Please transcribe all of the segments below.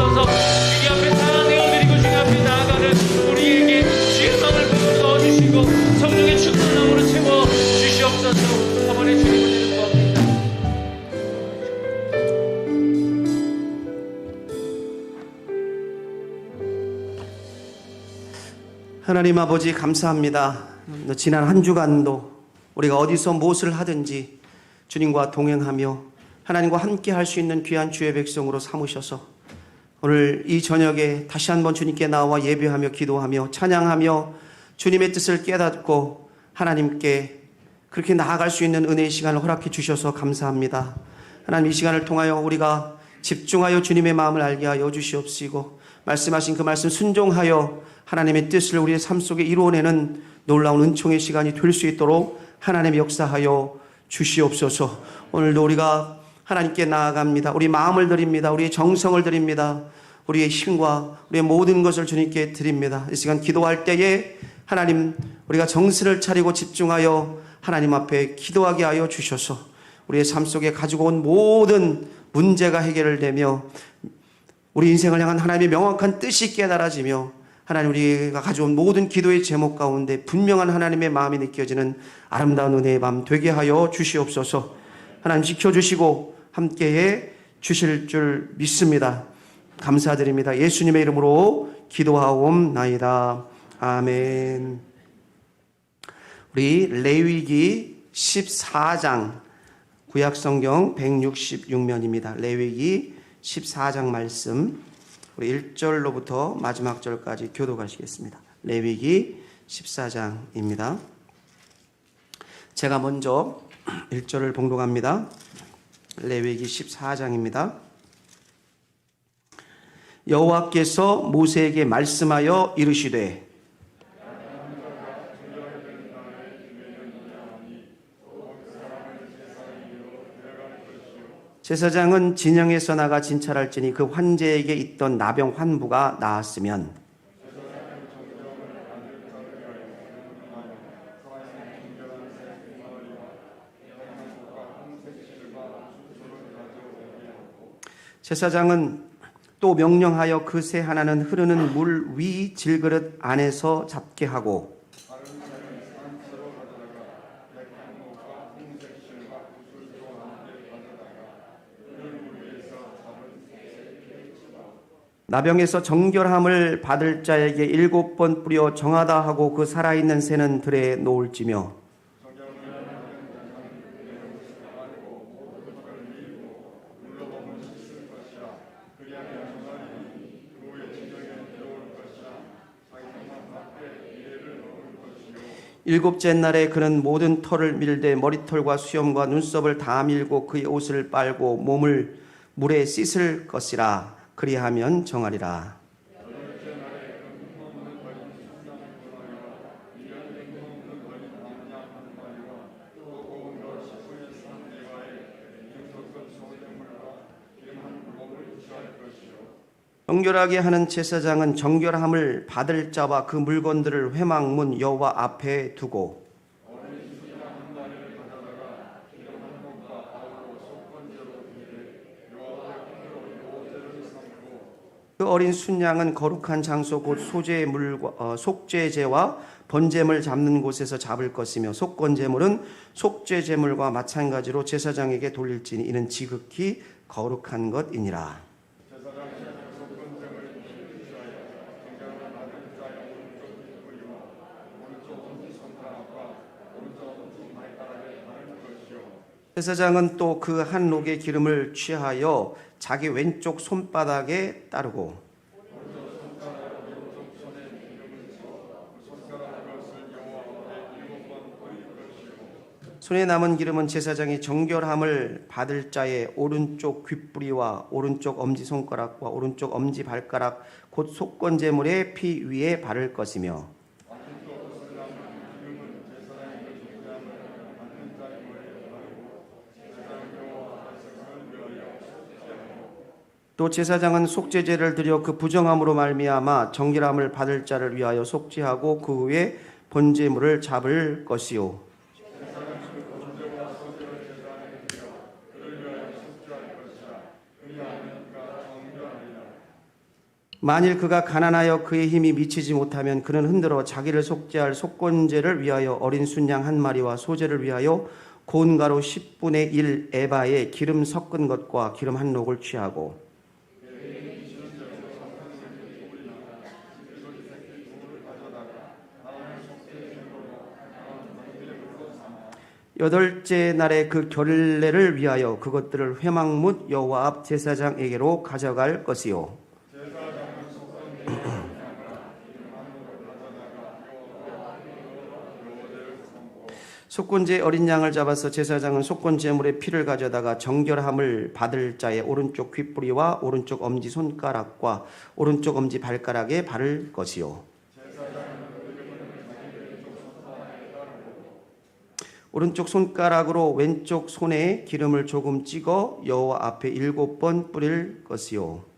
주시옵소서. 주님 앞에 찬양되어드리고 주님 앞에 나아가는 우리에게 주의 마음을 부어 주시고 성령의 충만함으로 채워 주시옵소서. 한번에 주님을 기도합니다. 하나님 아버지 감사합니다. 지난 한 주간도 우리가 어디서 무엇을 하든지 주님과 동행하며 하나님과 함께 할 수 있는 귀한 주의 백성으로 삼으셔서 오늘 이 저녁에 다시 한번 주님께 나와 예배하며 기도하며 찬양하며 주님의 뜻을 깨닫고 하나님께 그렇게 나아갈 수 있는 은혜의 시간을 허락해 주셔서 감사합니다. 하나님, 이 시간을 통하여 우리가 집중하여 주님의 마음을 알게 하여 주시옵시고 말씀하신 그 말씀 순종하여 하나님의 뜻을 우리의 삶 속에 이루어내는 놀라운 은총의 시간이 될 수 있도록 하나님 역사하여 주시옵소서. 오늘도 우리가 하나님께 나아갑니다. 우리 마음을 드립니다. 우리의 정성을 드립니다. 우리의 힘과 우리의 모든 것을 주님께 드립니다. 이 시간 기도할 때에 하나님, 우리가 정신을 차리고 집중하여 하나님 앞에 기도하게 하여 주셔서 우리의 삶 속에 가지고 온 모든 문제가 해결되며 우리 인생을 향한 하나님의 명확한 뜻이 깨달아지며 하나님, 우리가 가져온 모든 기도의 제목 가운데 분명한 하나님의 마음이 느껴지는 아름다운 은혜의 밤 되게 하여 주시옵소서. 하나님 지켜주시고 함께해 주실 줄 믿습니다. 감사드립니다. 예수님의 이름으로 기도하옵나이다. 아멘. 우리 레위기 14장, 구약성경 166면입니다. 레위기 14장 말씀 우리 1절로부터 마지막 절까지 교독하시겠습니다. 레위기 14장입니다. 제가 먼저 1절을 봉독합니다. 레위기 14장입니다. 여호와께서 모세에게 말씀하여 이르시되 제사장은 진영에서 나가 진찰할지니 그 환제에게 있던 나병 환부가 나았으면 제사장은 또 명령하여 그 새 하나는 흐르는 물 위 질그릇 안에서 잡게 하고 나병에서 정결함을 받을 자에게 7번 뿌려 정하다 하고 그 살아있는 새는 들에 놓을지며 일곱째 날에 그는 모든 털을 밀되 머리털과 수염과 눈썹을 다 밀고 그의 옷을 빨고 몸을 물에 씻을 것이라. 그리하면 정하리라. 정결하게 하는 제사장은 정결함을 받을 자와 그 물건들을 회막문 여호와 앞에 두고 그 어린 순양은 거룩한 장소 곧 속죄제와 번제물 잡는 곳에서 잡을 것이며 속건제물은 속죄제물과 마찬가지로 제사장에게 돌릴지니 이는 지극히 거룩한 것이니라. 제사장은 또 그 한 록의 기름을 취하여 자기 왼쪽 손바닥에 따르고 손에 남은 기름은 제사장이 정결함을 받을 자의 오른쪽 귓뿌리와 오른쪽 엄지손가락과 오른쪽 엄지발가락 곧 속건제물의 피 위에 바를 것이며 또 제사장은 속죄제를 드려 그 부정함으로 말미암아 정결함을 받을 자를 위하여 속죄하고 그 후에 번제물을 잡을 것이요 만일 그가 가난하여 그의 힘이 미치지 못하면 그는 흔들어 자기를 속죄할 속건제를 위하여 어린 순양 한 마리와 소제를 위하여 고운 가루 10분의 1 에바에 기름 섞은 것과 기름 한 록을 취하고 여덟째 날에 그 결례를 위하여 그것들을 회막문 여호와 앞 제사장에게로 가져갈 것이요 속건제 어린 양을 잡아서 제사장은 속건제물의 피를 가져다가 정결함을 받을 자의 오른쪽 귓뿌리와 오른쪽 엄지 손가락과 오른쪽 엄지 발가락에 바를 것이요 오른쪽 손가락으로 왼쪽 손에 기름을 조금 찍어 여호와 앞에 7번 뿌릴 것이요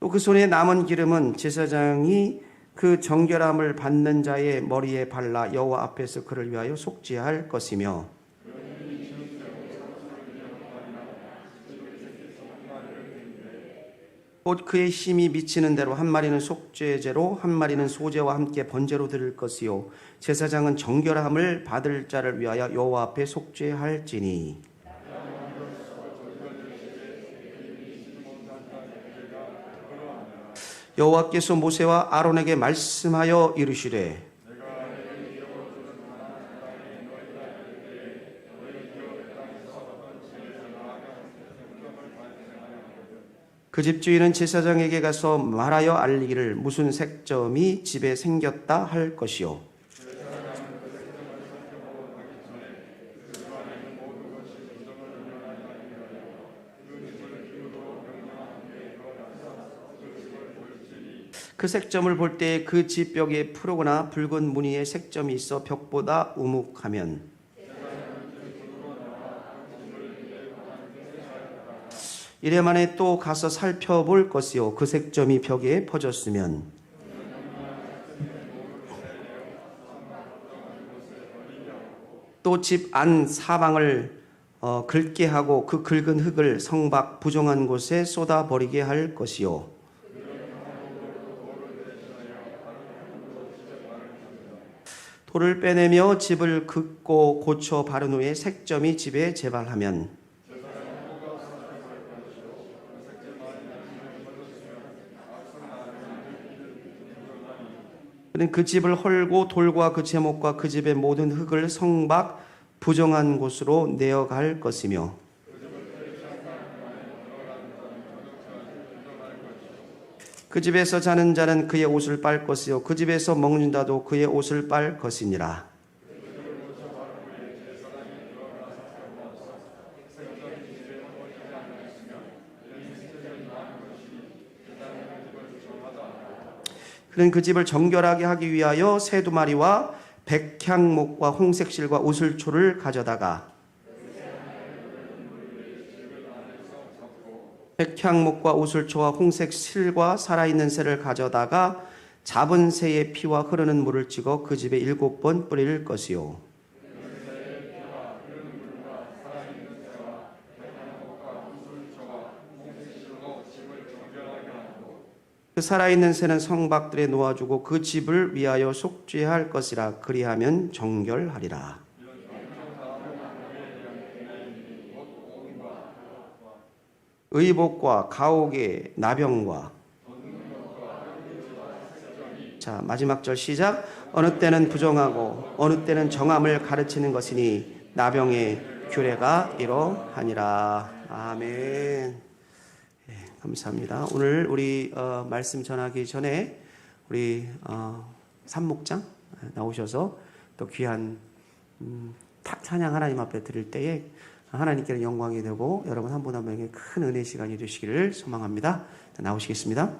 또 그 손에 남은 기름은 제사장이 그 정결함을 받는 자의 머리에 발라 여호와 앞에서 그를 위하여 속죄할 것이며 곧 그의 힘이 미치는 대로 한 마리는 속죄제로 한 마리는 소제와 함께 번제로 드릴 것이요 제사장은 정결함을 받을 자를 위하여 여호와 앞에 속죄할지니 여호와께서 모세와 아론에게 말씀하여 이르시되 그 집주인은 제사장에게 가서 말하여 알리기를 무슨 색점이 집에 생겼다 할 것이요 그 색점을 볼 때 그 집 벽에 푸르거나 붉은 무늬의 색점이 있어 벽보다 우묵하면 이래 만에 또 가서 살펴볼 것이요 그 색점이 벽에 퍼졌으면 또 집 안 사방을 긁게 하고 그 긁은 흙을 성밖 부정한 곳에 쏟아 버리게 할 것이요 돌을 빼내며 집을 긋고 고쳐 바른 후에 색점이 집에 재발하면 그는 그 집을 헐고 돌과 그 제목과 그 집의 모든 흙을 성밖 부정한 곳으로 내어갈 것이며 그 집에서 자는 자는 그의 옷을 빨 것이요 그 집에서 먹는 자도 그의 옷을 빨 것이니라. 그는 그 집을 정결하게 하기 위하여 새 2마리와 백향목과 홍색실과 우슬초를 가져다가 백향목과 우슬초와 홍색실과 살아있는 새를 가져다가 잡은 새의 피와 흐르는 물을 찍어 그 집에 7번 뿌릴 것이요 그 살아있는 새는 성박들에 놓아주고 그 집을 위하여 속죄할 것이라 그리하면 정결하리라. 의복과 가옥의 나병과 자 마지막 절 시작. 어느 때는 부정하고 어느 때는 정함을 가르치는 것이니 나병의 규례가 이러하니라. 아멘. 감사합니다. 오늘 우리 말씀 전하기 전에 우리 산목장 나오셔서 또 귀한 찬양 하나님 앞에 드릴 때에 하나님께는 영광이 되고 여러분 한 분 한 분에게 큰 은혜 시간이 되시기를 소망합니다. 나오시겠습니다.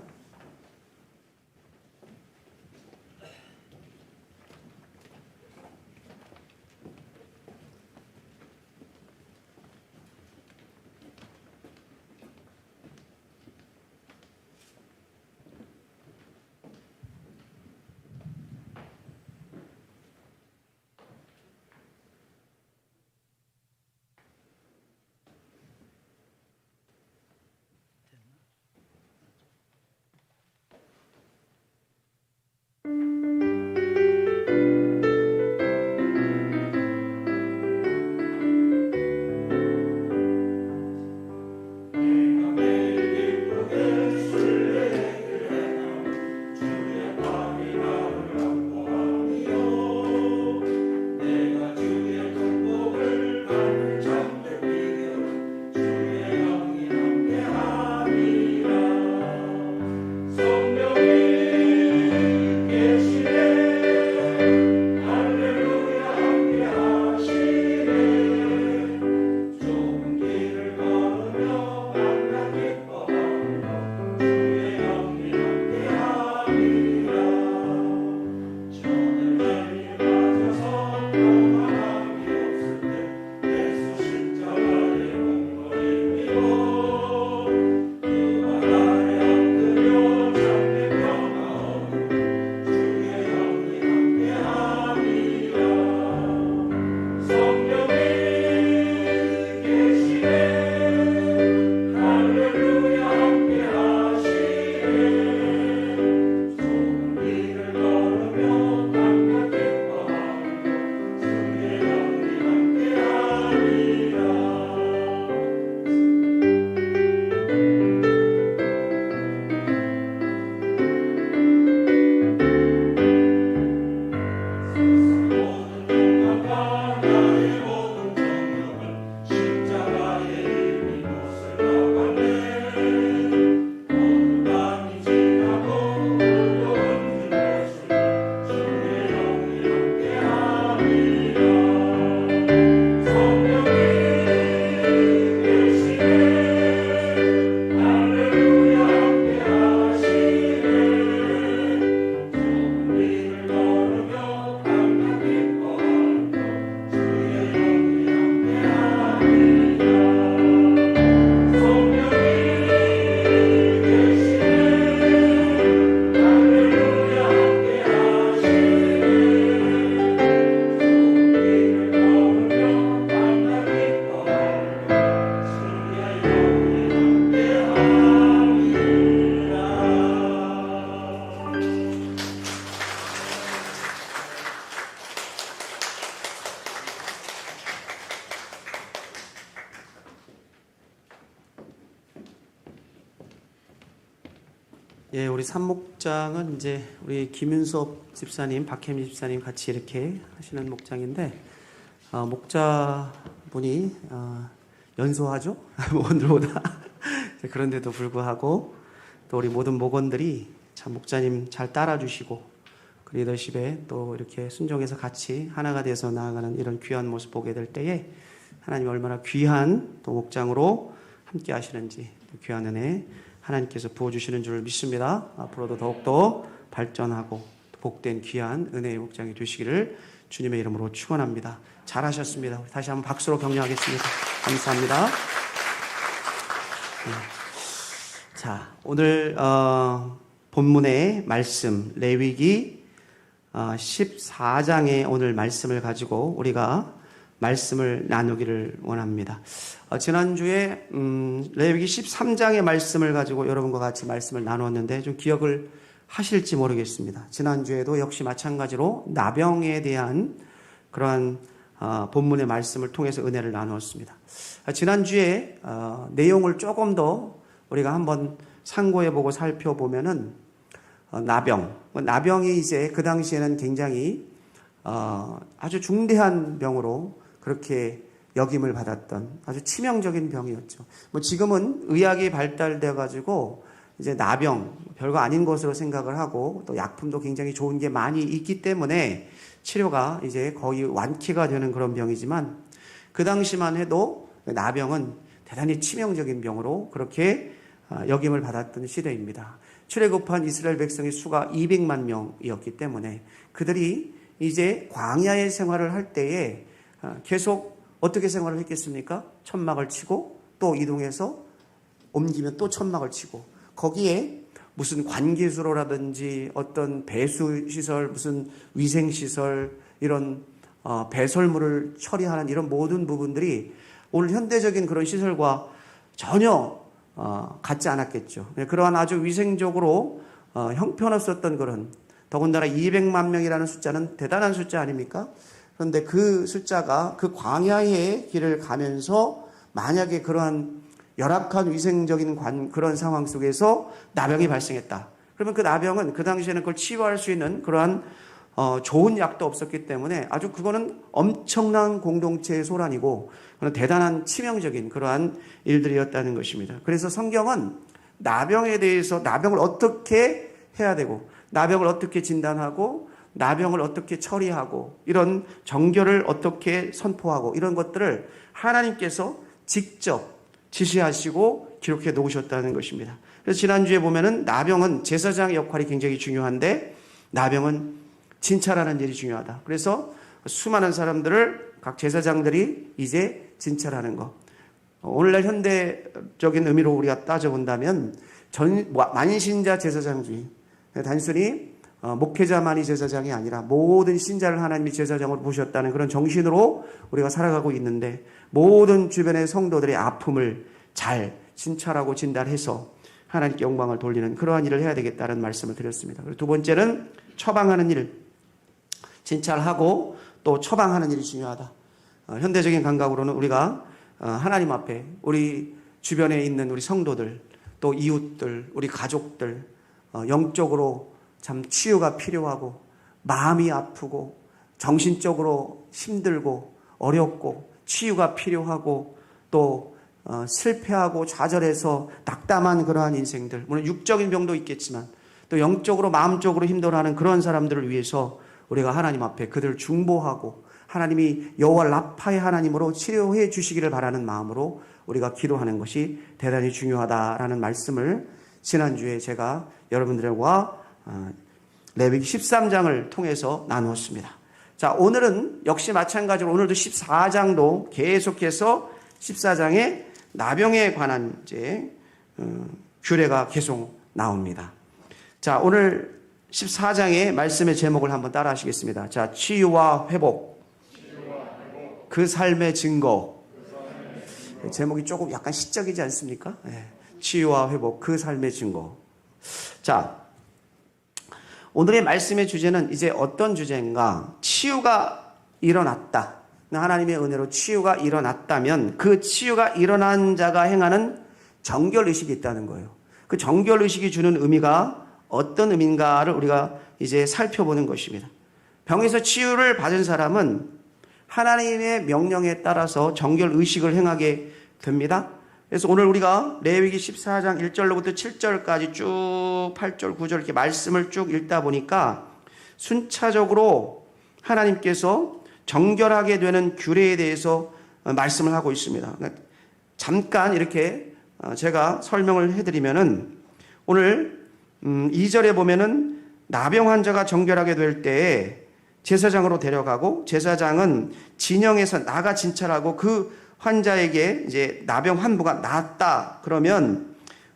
예, 우리 삼목장은 이제 우리 김윤섭 집사님, 박혜미 집사님 같이 이렇게 하시는 목장인데, 목자분이 연소하죠? 오늘보다. 그런데도 불구하고 또 우리 모든 목원들이 참 목자님 잘 따라주시고 그 리더십에 또 이렇게 순종해서 같이 하나가 돼서 나아가는 이런 귀한 모습 보게 될 때에 하나님 얼마나 귀한 또 목장으로 함께 하시는지 귀한 은혜 하나님께서 부어주시는 줄 믿습니다. 앞으로도 더욱더 발전하고 복된 귀한 은혜의 목장이 되시기를 주님의 이름으로 축원합니다. 잘하셨습니다. 다시 한번 박수로 격려하겠습니다. 감사합니다. 자, 오늘 본문의 말씀 레위기 14장의 오늘 말씀을 가지고 우리가 말씀을 나누기를 원합니다. 지난주에 레위기 13장의 말씀을 가지고 여러분과 같이 말씀을 나누었는데 좀 기억을 하실지 모르겠습니다. 지난주에도 역시 마찬가지로 나병에 대한 그러한 본문의 말씀을 통해서 은혜를 나누었습니다. 지난주에 내용을 조금 더 우리가 한번 상고해보고 살펴보면은 나병이 이제 그 당시에는 굉장히 아주 중대한 병으로 그렇게 역임을 받았던 아주 치명적인 병이었죠. 뭐 지금은 의학이 발달돼 가지고 이제 나병 별거 아닌 것으로 생각을 하고 또 약품도 굉장히 좋은 게 많이 있기 때문에 치료가 이제 거의 완쾌가 되는 그런 병이지만 그 당시만 해도 나병은 대단히 치명적인 병으로 그렇게 역임을 받았던 시대입니다. 출애굽한 이스라엘 백성의 수가 200만 명이었기 때문에 그들이 이제 광야의 생활을 할 때에 계속 어떻게 생활을 했겠습니까? 천막을 치고 또 이동해서 옮기면 또 천막을 치고 거기에 무슨 관계수로라든지 어떤 배수시설, 무슨 위생시설 이런 배설물을 처리하는 이런 모든 부분들이 오늘 현대적인 그런 시설과 전혀 같지 않았겠죠. 그러한 아주 위생적으로 형편없었던 그런 더군다나 200만 명이라는 숫자는 대단한 숫자 아닙니까? 그런데 그 숫자가 그 광야의 길을 가면서 만약에 그러한 열악한 위생적인 그런 상황 속에서 나병이 발생했다. 그러면 그 나병은 그 당시에는 그걸 치유할 수 있는 그러한 좋은 약도 없었기 때문에 아주 그거는 엄청난 공동체의 소란이고 그런 대단한 치명적인 그러한 일들이었다는 것입니다. 그래서 성경은 나병에 대해서 나병을 어떻게 해야 되고 나병을 어떻게 진단하고 나병을 어떻게 처리하고 이런 정결을 어떻게 선포하고 이런 것들을 하나님께서 직접 지시하시고 기록해 놓으셨다는 것입니다. 그래서 지난주에 보면은 나병은 제사장의 역할이 굉장히 중요한데 나병은 진찰하는 일이 중요하다. 그래서 수많은 사람들을 각 제사장들이 이제 진찰하는 것. 오늘날 현대적인 의미로 우리가 따져본다면 만신자 제사장주의. 단순히 목회자만이 제사장이 아니라 모든 신자를 하나님이 제사장으로 보셨다는 그런 정신으로 우리가 살아가고 있는데 모든 주변의 성도들의 아픔을 잘 진찰하고 진단해서 하나님께 영광을 돌리는 그러한 일을 해야 되겠다는 말씀을 드렸습니다. 그리고 두 번째는 처방하는 일, 진찰하고 또 처방하는 일이 중요하다. 현대적인 감각으로는 우리가 하나님 앞에 우리 주변에 있는 우리 성도들 또 이웃들, 우리 가족들 영적으로 참 치유가 필요하고 마음이 아프고 정신적으로 힘들고 어렵고 치유가 필요하고 또 실패하고 좌절해서 낙담한 그러한 인생들, 물론 육적인 병도 있겠지만 또 영적으로 마음적으로 힘들어하는 그런 사람들을 위해서 우리가 하나님 앞에 그들을 중보하고 하나님이 여호와 라파의 하나님으로 치료해 주시기를 바라는 마음으로 우리가 기도하는 것이 대단히 중요하다라는 말씀을 지난주에 제가 여러분들과 레위기 13장을 통해서 나누었습니다. 자, 오늘은 역시 마찬가지로 오늘도 14장도 계속해서 14장에 나병에 관한 이제 규례가 계속 나옵니다. 자, 오늘 14장의 말씀의 제목을 한번 따라 하시겠습니다. 자, 치유와 회복. 그 삶의 증거. 제목이 조금 약간 시적이지 않습니까? 네. 치유와 회복, 그 삶의 증거. 자, 오늘의 말씀의 주제는 이제 어떤 주제인가? 치유가 일어났다. 하나님의 은혜로 치유가 일어났다면 그 치유가 일어난 자가 행하는 정결의식이 있다는 거예요. 그 정결의식이 주는 의미가 어떤 의미인가를 우리가 이제 살펴보는 것입니다. 병에서 치유를 받은 사람은 하나님의 명령에 따라서 정결 의식을 행하게 됩니다. 그래서 오늘 우리가 레위기 14장 1절로부터 7절까지 쭉 8절, 9절 이렇게 말씀을 쭉 읽다 보니까 순차적으로 하나님께서 정결하게 되는 규례에 대해서 말씀을 하고 있습니다. 잠깐 이렇게 제가 설명을 해드리면은 오늘 2절에 보면은 나병 환자가 정결하게 될 때에 제사장으로 데려가고 제사장은 진영에서 나가 진찰하고 그 환자에게 이제 나병 환부가 낫다 그러면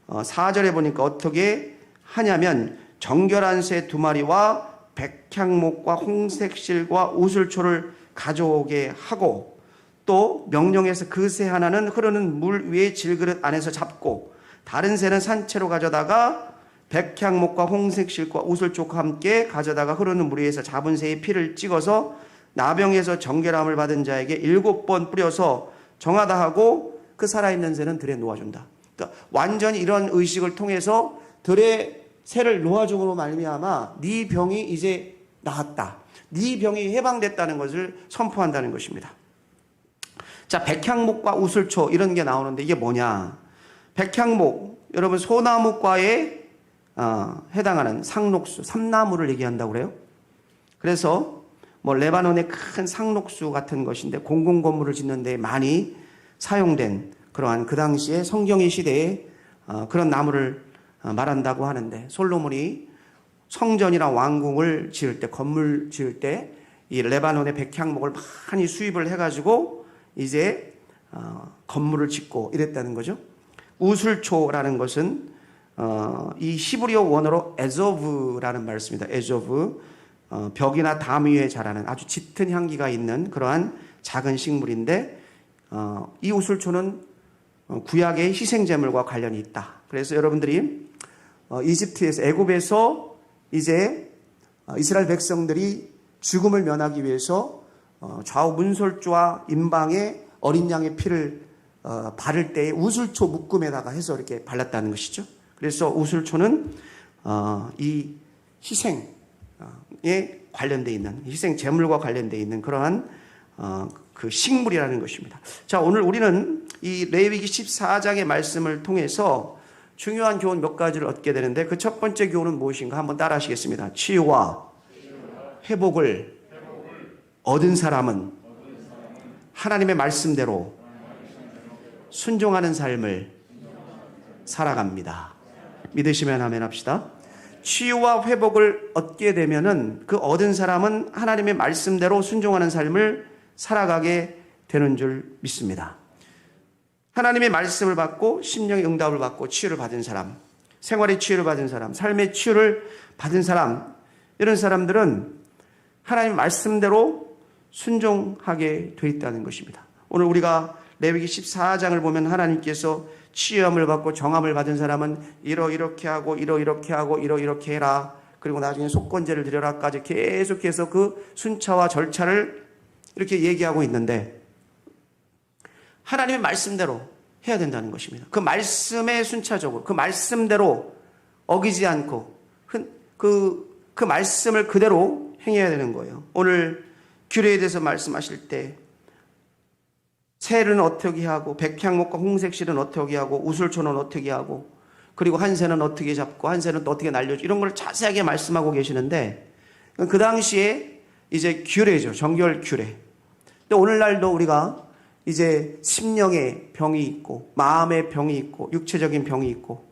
4절에 보니까 어떻게 하냐면 정결한 새 2마리와 백향목과 홍색실과 우슬초를 가져오게 하고 또 명령해서 그 새 하나는 흐르는 물 위에 질그릇 안에서 잡고 다른 새는 산채로 가져다가 백향목과 홍색실과 우슬초과 함께 가져다가 흐르는 물 위에서 잡은 새의 피를 찍어서 나병에서 정결함을 받은 자에게 7번 뿌려서 정하다 하고 그 살아있는 새는 들에 놓아준다. 그러니까 완전히 이런 의식을 통해서 들에 새를 놓아줌으로 말미암아 네 병이 이제 나았다. 네 병이 해방됐다는 것을 선포한다는 것입니다. 자, 백향목과 우슬초 이런 게 나오는데 이게 뭐냐? 백향목, 여러분 소나무과에 해당하는 상록수, 삼나무를 얘기한다고 그래요. 그래서 뭐 레바논의 큰 상록수 같은 것인데 공공건물을 짓는 데 많이 사용된 그러한 그 당시에 성경의 시대에 그런 나무를 말한다고 하는데 솔로몬이 성전이나 왕궁을 지을 때 건물 지을 때 이 레바논의 백향목을 많이 수입을 해가지고 이제 건물을 짓고 이랬다는 거죠. 우슬초라는 것은 이 히브리어 원어로 에조브라는 말씀입니다. 에조브, 벽이나 담 위에 자라는 아주 짙은 향기가 있는 그러한 작은 식물인데 이 우슬초는 구약의 희생제물과 관련이 있다. 그래서 여러분들이 이집트에서 애굽에서 이제 이스라엘 백성들이 죽음을 면하기 위해서 좌우 문설주와 임방에 어린 양의 피를 바를 때에 우슬초 묶음에다가 해서 이렇게 발랐다는 것이죠. 그래서 우슬초는 이 희생에 관련되어 있는 희생 제물과 관련되어 있는 그러한 그 식물이라는 것입니다. 자, 오늘 우리는 이 레위기 14장의 말씀을 통해서 중요한 교훈 몇 가지를 얻게 되는데 그 첫 번째 교훈은 무엇인가 한번 따라 하시겠습니다. 치유와 회복을 얻은 사람은 하나님의 말씀대로 순종하는 삶을 살아갑니다. 믿으시면 아멘 합시다. 치유와 회복을 얻게 되면은 그 얻은 사람은 하나님의 말씀대로 순종하는 삶을 살아가게 되는 줄 믿습니다. 하나님의 말씀을 받고 심령의 응답을 받고 치유를 받은 사람, 생활의 치유를 받은 사람, 삶의 치유를 받은 사람, 이런 사람들은 하나님의 말씀대로 순종하게 되어 있다는 것입니다. 오늘 우리가 레위기 14장을 보면 하나님께서 치유함을 받고 정함을 받은 사람은 이렇게 하고 이렇게 하고 이렇게 해라. 그리고 나중에 속건제를 드려라까지 계속해서 그 순차와 절차를 이렇게 얘기하고 있는데 하나님의 말씀대로 해야 된다는 것입니다. 그 말씀에 순차적으로 그 말씀대로 어기지 않고 그 말씀을 그대로 행해야 되는 거예요. 오늘 규례에 대해서 말씀하실 때 새는 어떻게 하고 백향목과 홍색실은 어떻게 하고 우슬초는 어떻게 하고 그리고 한 새는 어떻게 잡고 한 새는 또 어떻게 날려주고 이런 걸 자세하게 말씀하고 계시는데 그 당시에 이제 규례죠. 정결 규례. 근데 오늘날도 우리가 이제 심령의 병이 있고 마음의 병이 있고 육체적인 병이 있고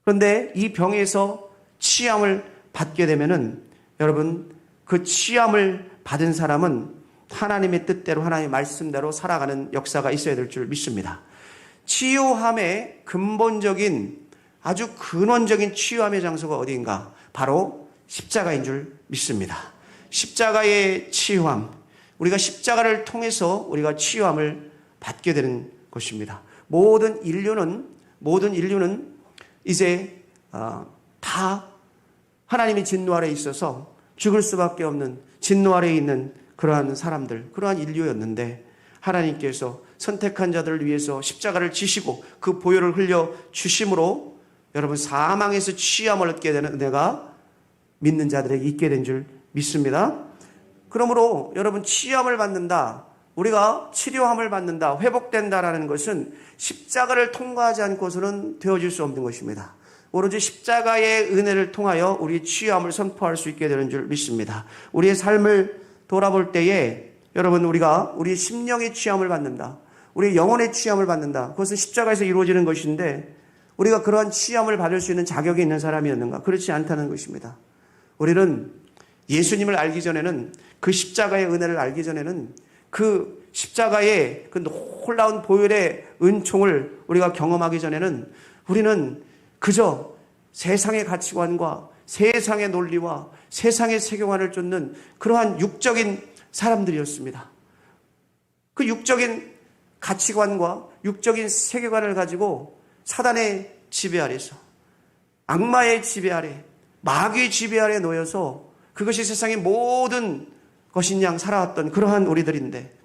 그런데 이 병에서 치유함을 받게 되면은 여러분 그 치유함을 받은 사람은 하나님의 뜻대로 하나님의 말씀대로 살아가는 역사가 있어야 될 줄 믿습니다. 치유함의 근본적인 아주 근원적인 치유함의 장소가 어디인가? 바로 십자가인 줄 믿습니다. 십자가의 치유함, 우리가 십자가를 통해서 우리가 치유함을 받게 되는 것입니다. 모든 인류는 이제 다 하나님의 진노 아래에 있어서 죽을 수밖에 없는 진노 아래에 있는 그러한 사람들, 그러한 인류였는데 하나님께서 선택한 자들을 위해서 십자가를 지시고 그 보혈을 흘려 주심으로 여러분 사망에서 취함을 얻게 되는 은혜가 믿는 자들에게 있게 된 줄 믿습니다. 그러므로 여러분 치유함을 받는다, 우리가 치료함을 받는다, 회복된다라는 것은 십자가를 통과하지 않고서는 되어질 수 없는 것입니다. 오로지 십자가의 은혜를 통하여 우리의 치유함을 선포할 수 있게 되는 줄 믿습니다. 우리의 삶을 돌아볼 때에 여러분 우리가 우리의 심령의 치유함을 받는다, 우리의 영혼의 치유함을 받는다, 그것은 십자가에서 이루어지는 것인데 우리가 그러한 치유함을 받을 수 있는 자격이 있는 사람이었는가? 그렇지 않다는 것입니다. 우리는 예수님을 알기 전에는, 그 십자가의 은혜를 알기 전에는 그 십자가의 그 놀라운 보혈의 은총을 우리가 경험하기 전에는 우리는 그저 세상의 가치관과 세상의 논리와 세상의 세계관을 쫓는 그러한 육적인 사람들이었습니다. 그 육적인 가치관과 육적인 세계관을 가지고 사단의 지배 아래서, 악마의 지배 아래, 마귀의 지배 아래 놓여서 그것이 세상의 모든 것인 양 살아왔던 그러한 우리들인데,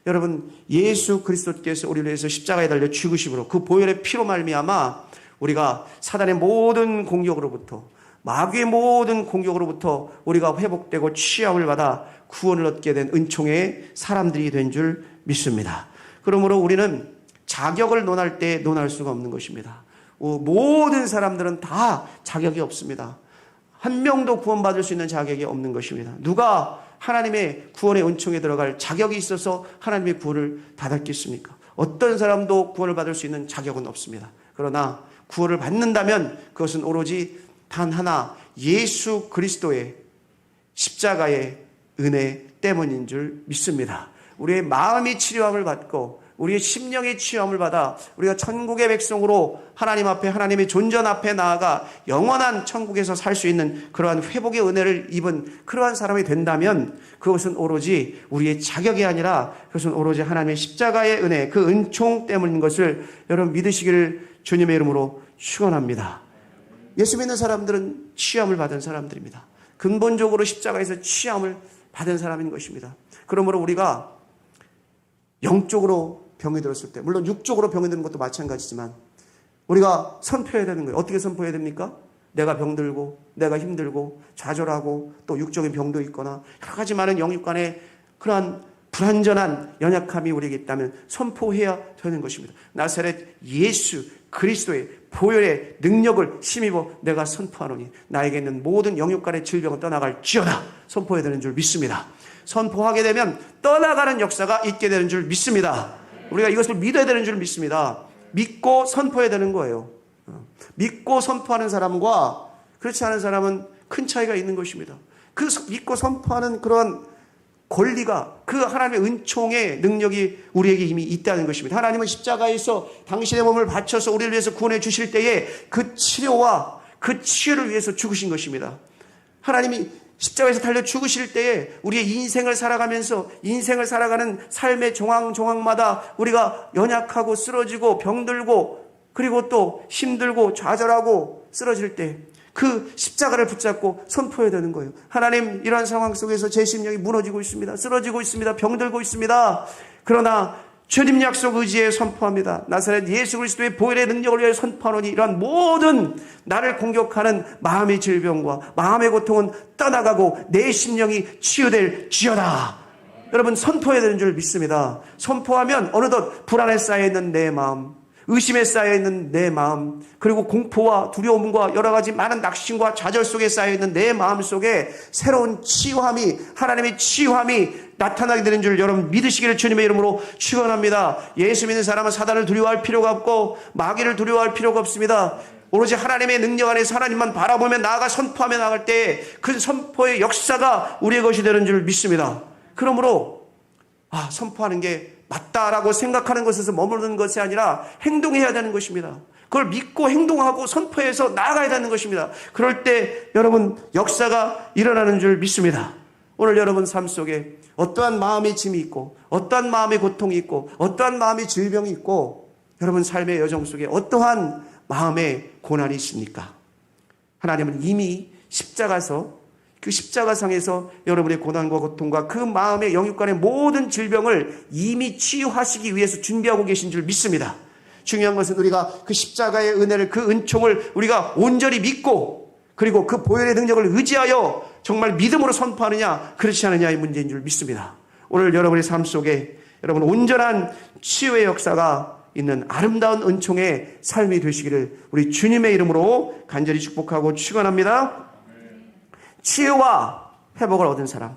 여러분 예수 그리스도께서 우리를 위해서 십자가에 달려 죽으심으로 그 보혈의 피로 말미암아 우리가 사단의 모든 공격으로부터, 마귀의 모든 공격으로부터 우리가 회복되고 치유함을 받아 구원을 얻게 된 은총의 사람들이 된 줄 믿습니다. 그러므로 우리는 자격을 논할 때 논할 수가 없는 것입니다. 모든 사람들은 다 자격이 없습니다. 한 명도 구원받을 수 있는 자격이 없는 것입니다. 누가 하나님의 구원의 은총에 들어갈 자격이 있어서 하나님의 구원을 받았겠습니까? 어떤 사람도 구원을 받을 수 있는 자격은 없습니다. 그러나 구원을 받는다면 그것은 오로지 단 하나, 예수 그리스도의 십자가의 은혜 때문인 줄 믿습니다. 우리의 마음이 치료함을 받고 우리의 심령의 치유함을 받아 우리가 천국의 백성으로 하나님 앞에, 하나님의 존전 앞에 나아가 영원한 천국에서 살 수 있는 그러한 회복의 은혜를 입은 그러한 사람이 된다면 그것은 오로지 우리의 자격이 아니라 그것은 오로지 하나님의 십자가의 은혜, 그 은총 때문인 것을 여러분 믿으시기를 주님의 이름으로 축원합니다. 예수 믿는 사람들은 치유함을 받은 사람들입니다. 근본적으로 십자가에서 치유함을 받은 사람인 것입니다. 그러므로 우리가 영적으로 병이 들었을 때, 물론 육적으로 병이 드는 것도 마찬가지지만 우리가 선포해야 되는 거예요. 어떻게 선포해야 됩니까? 내가 병들고 내가 힘들고 좌절하고 또 육적인 병도 있거나 여러 가지 많은 영육간의 그러한 불완전한 연약함이 우리에게 있다면 선포해야 되는 것입니다. 나사렛 예수 그리스도의 보혈의 능력을 힘입어 내가 선포하노니 나에게 있는 모든 영육간의 질병은 떠나갈지어다. 선포해야 되는 줄 믿습니다. 선포하게 되면 떠나가는 역사가 있게 되는 줄 믿습니다. 우리가 이것을 믿어야 되는 줄 믿습니다. 믿고 선포해야 되는 거예요. 믿고 선포하는 사람과 그렇지 않은 사람은 큰 차이가 있는 것입니다. 그 믿고 선포하는 그런 권리가, 그 하나님의 은총의 능력이 우리에게 이미 있다는 것입니다. 하나님은 십자가에서 당신의 몸을 바쳐서 우리를 위해서 구원해 주실 때에 그 치료와 그 치유를 위해서 죽으신 것입니다. 하나님이 십자가에서 달려 죽으실 때에 우리의 인생을 살아가면서 인생을 살아가는 삶의 조항조항마다 우리가 연약하고 쓰러지고 병들고 그리고 또 힘들고 좌절하고 쓰러질 때 그 십자가를 붙잡고 선포해야 되는 거예요. 하나님, 이러한 상황 속에서 제 심령이 무너지고 있습니다. 쓰러지고 있습니다. 병들고 있습니다. 그러나 주님 약속 의지에 선포합니다. 나사렛 예수 그리스도의 보혈의 능력을 위하여 선포하노니 이러한 모든 나를 공격하는 마음의 질병과 마음의 고통은 떠나가고 내 심령이 치유될지어다. 여러분, 선포해야 되는 줄 믿습니다. 선포하면 어느덧 불안에 쌓여있는 내 마음, 의심에 쌓여있는 내 마음, 그리고 공포와 두려움과 여러 가지 많은 낙심과 좌절 속에 쌓여있는 내 마음 속에 새로운 치유함이, 하나님의 치유함이 나타나게 되는 줄 여러분 믿으시기를 주님의 이름으로 축원합니다. 예수 믿는 사람은 사단을 두려워할 필요가 없고 마귀를 두려워할 필요가 없습니다. 오로지 하나님의 능력 안에서 하나님만 바라보며 나아가 선포하며 나갈 때 그 선포의 역사가 우리의 것이 되는 줄 믿습니다. 그러므로 선포하는 게 맞다라고 생각하는 것에서 머무르는 것이 아니라 행동해야 되는 것입니다. 그걸 믿고 행동하고 선포해서 나아가야 되는 것입니다. 그럴 때 여러분 역사가 일어나는 줄 믿습니다. 오늘 여러분 삶 속에 어떠한 마음의 짐이 있고 어떠한 마음의 고통이 있고 어떠한 마음의 질병이 있고 여러분 삶의 여정 속에 어떠한 마음의 고난이 있습니까? 하나님은 이미 그 십자가상에서 여러분의 고난과 고통과 그 마음의 영육간의 모든 질병을 이미 치유하시기 위해서 준비하고 계신 줄 믿습니다. 중요한 것은 우리가 그 십자가의 은혜를, 그 은총을 우리가 온전히 믿고 그리고 그 보혈의 능력을 의지하여 정말 믿음으로 선포하느냐 그렇지 않느냐의 문제인 줄 믿습니다. 오늘 여러분의 삶 속에 여러분 온전한 치유의 역사가 있는 아름다운 은총의 삶이 되시기를 우리 주님의 이름으로 간절히 축복하고 축원합니다. 치유와 회복을 얻은 사람,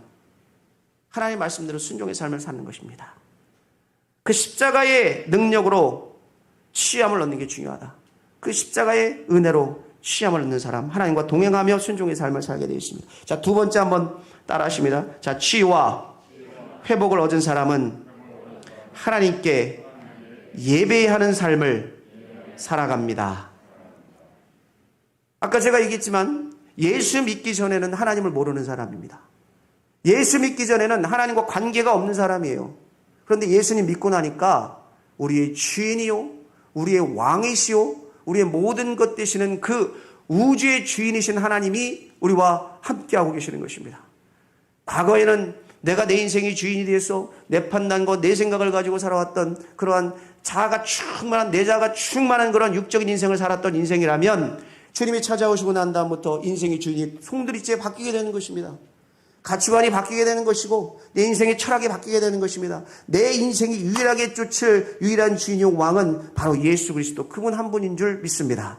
하나님의 말씀대로 순종의 삶을 사는 것입니다. 그 십자가의 능력으로 치유함을 얻는 게 중요하다. 그 십자가의 은혜로 치유함을 얻는 사람, 하나님과 동행하며 순종의 삶을 살게 되어 있습니다. 자, 두 번째 한번 따라 하십니다. 자, 치유와 회복을 얻은 사람은 하나님께 예배하는 삶을 살아갑니다. 아까 제가 얘기했지만 예수 믿기 전에는 하나님을 모르는 사람입니다. 예수 믿기 전에는 하나님과 관계가 없는 사람이에요. 그런데 예수님 믿고 나니까 우리의 주인이요, 우리의 왕이시요, 우리의 모든 것 되시는 그 우주의 주인이신 하나님이 우리와 함께하고 계시는 것입니다. 과거에는 내가 내 인생의 주인이 되어서 내 판단과 내 생각을 가지고 살아왔던 그러한 자아가 충만한, 내 자아가 충만한 그런 육적인 인생을 살았던 인생이라면 주님이 찾아오시고 난 다음부터 인생의 주인이 송두리째 바뀌게 되는 것입니다. 가치관이 바뀌게 되는 것이고 내 인생의 철학이 바뀌게 되는 것입니다. 내 인생이 유일하게 쫓을 유일한 주인용 왕은 바로 예수 그리스도, 그분 한 분인 줄 믿습니다.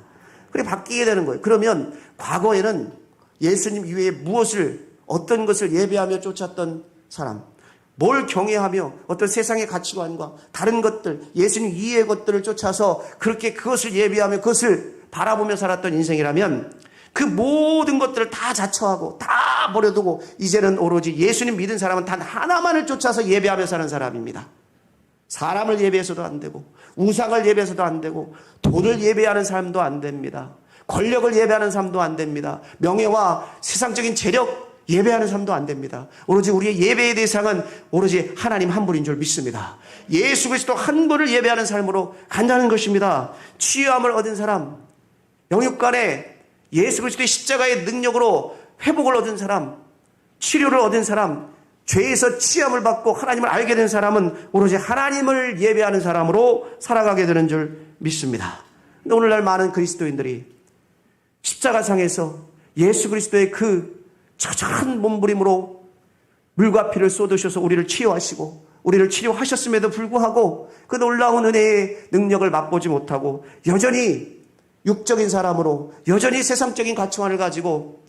그래 바뀌게 되는 거예요. 그러면 과거에는 예수님 이외에 무엇을, 어떤 것을 예배하며 쫓았던 사람, 뭘 경외하며 어떤 세상의 가치관과 다른 것들, 예수님 이외의 것들을 쫓아서 그렇게 그것을 예배하며 그것을 바라보며 살았던 인생이라면 그 모든 것들을 다 자처하고 다 버려두고 이제는 오로지 예수님 믿은 사람은 단 하나만을 쫓아서 예배하며 사는 사람입니다. 사람을 예배해서도 안 되고 우상을 예배해서도 안 되고 돈을 예배하는 사람도 안 됩니다. 권력을 예배하는 사람도 안 됩니다. 명예와 세상적인 재력 예배하는 사람도 안 됩니다. 오로지 우리의 예배의 대상은 오로지 하나님 한 분인 줄 믿습니다. 예수 그리스도 한 분을 예배하는 삶으로 간다는 것입니다. 치유함을 얻은 사람, 영육간에 예수 그리스도의 십자가의 능력으로 회복을 얻은 사람, 치료를 얻은 사람, 죄에서 치유함을 받고 하나님을 알게 된 사람은 오로지 하나님을 예배하는 사람으로 살아가게 되는 줄 믿습니다. 근데 오늘날 많은 그리스도인들이 십자가상에서 예수 그리스도의 그 처절한 몸부림으로 물과 피를 쏟으셔서 우리를 치유하시고 우리를 치료하셨음에도 불구하고 그 놀라운 은혜의 능력을 맛보지 못하고 여전히 육적인 사람으로, 여전히 세상적인 가치관을 가지고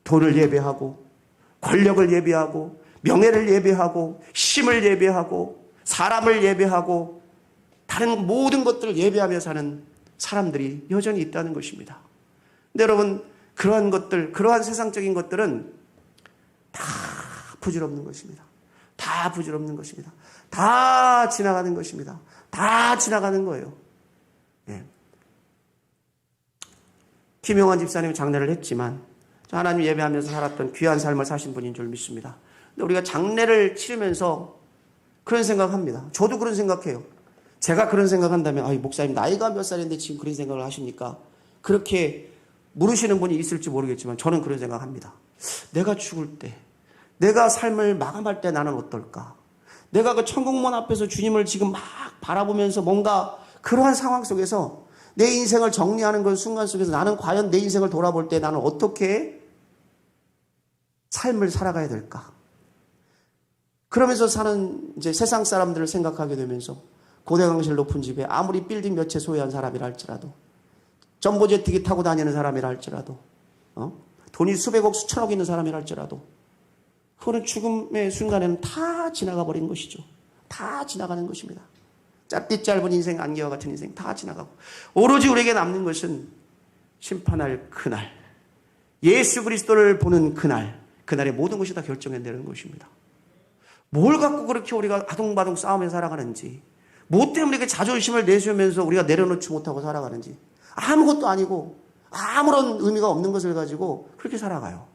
돈을 예배하고 권력을 예배하고 명예를 예배하고 힘을 예배하고 사람을 예배하고 다른 모든 것들을 예배하며 사는 사람들이 여전히 있다는 것입니다. 근데 여러분, 그러한 것들, 그러한 세상적인 것들은 다 부질없는 것입니다. 다 부질없는 것입니다. 다 지나가는 것입니다. 다 지나가는 거예요. 예. 김용환 집사님이 장례를 했지만 하나님 예배하면서 살았던 귀한 삶을 사신 분인 줄 믿습니다. 근데 우리가 장례를 치르면서 그런 생각합니다. 저도 그런 생각해요. 제가 그런 생각한다면 목사님 나이가 몇 살인데 지금 그런 생각을 하십니까? 그렇게 물으시는 분이 있을지 모르겠지만 저는 그런 생각합니다. 내가 죽을 때, 내가 삶을 마감할 때 나는 어떨까? 내가 그 천국문 앞에서 주님을 지금 막 바라보면서 뭔가 그러한 상황 속에서 내 인생을 정리하는 그 순간 속에서 나는 과연 내 인생을 돌아볼 때 나는 어떻게 삶을 살아가야 될까? 그러면서 사는 이제 세상 사람들을 생각하게 되면서 고대강실 높은 집에 아무리 빌딩 몇 채 소유한 사람이라 할지라도 점보제트기 타고 다니는 사람이라 할지라도 돈이 수백억 수천억 있는 사람이라 할지라도 그거는 죽음의 순간에는 다 지나가 버린 것이죠. 다 지나가는 것입니다. 짧디 짧은 인생, 안개와 같은 인생 다 지나가고 오로지 우리에게 남는 것은 심판할 그날, 예수 그리스도를 보는 그날, 그날의 모든 것이 다 결정된다는 것입니다. 뭘 갖고 그렇게 우리가 아둥바둥 싸우며 살아가는지, 뭐 때문에 이렇게 자존심을 내세우면서 우리가 내려놓지 못하고 살아가는지, 아무것도 아니고 아무런 의미가 없는 것을 가지고 그렇게 살아가요.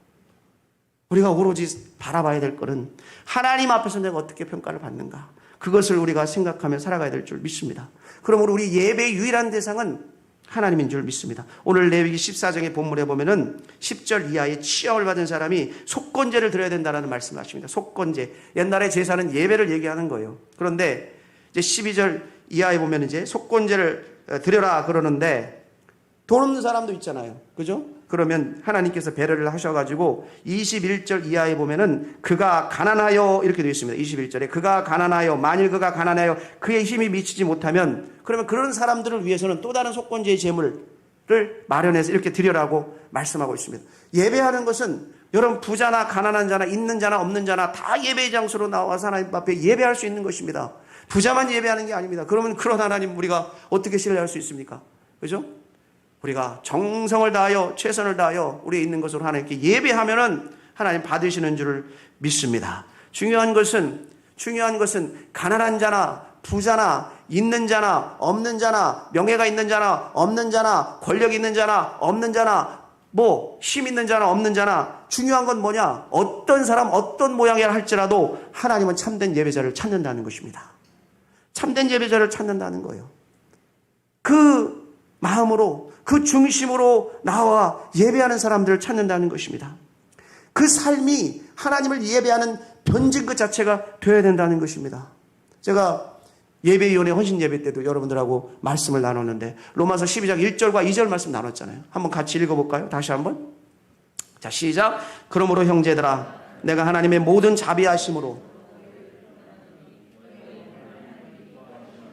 우리가 오로지 바라봐야 될 것은 하나님 앞에서 내가 어떻게 평가를 받는가, 그것을 우리가 생각하며 살아가야 될 줄 믿습니다. 그러므로 우리 예배의 유일한 대상은 하나님인 줄 믿습니다. 오늘 레위기 14장의 본문에 보면은 10절 이하의 치유를 받은 사람이 속건제를 드려야 된다는 말씀을 하십니다. 속건제. 옛날에 제사는 예배를 얘기하는 거예요. 그런데 이제 12절 이하에 보면 이제 속건제를 드려라 그러는데 돈 없는 사람도 있잖아요. 그죠? 그러면 하나님께서 배려를 하셔가지고 21절 이하에 보면은 그가 가난하여 이렇게 되어 있습니다. 21절에 그가 가난하여 만일 그가 가난하여 그의 힘이 미치지 못하면 그러면 그런 사람들을 위해서는 또 다른 속건제의 제물을 마련해서 이렇게 드려라고 말씀하고 있습니다. 예배하는 것은 여러분 부자나 가난한 자나 있는 자나 없는 자나 다 예배의 장소로 나와서 하나님 앞에 예배할 수 있는 것입니다. 부자만 예배하는 게 아닙니다. 그러면 그런 하나님 우리가 어떻게 신뢰할 수 있습니까? 그죠? 우리가 정성을 다하여 최선을 다하여 우리의 있는 것으로 하나님께 예배하면은 하나님 받으시는 줄을 믿습니다. 중요한 것은 가난한 자나 부자나 있는 자나 없는 자나 명예가 있는 자나 없는 자나 권력이 있는 자나 없는 자나 뭐 힘 있는 자나 없는 자나 중요한 건 뭐냐? 어떤 사람 어떤 모양이라 할지라도 하나님은 참된 예배자를 찾는다는 것입니다. 참된 예배자를 찾는다는 거예요. 그 마음으로 그 중심으로 나와 예배하는 사람들을 찾는다는 것입니다. 그 삶이 하나님을 예배하는 변증 그 자체가 되어야 된다는 것입니다. 제가 예배위원회 헌신 예배 때도 여러분들하고 말씀을 나눴는데 로마서 12장 1절과 2절 말씀 나눴잖아요. 한번 같이 읽어볼까요? 다시 한번. 자, 시작. 그러므로 형제들아 내가 하나님의 모든 자비하심으로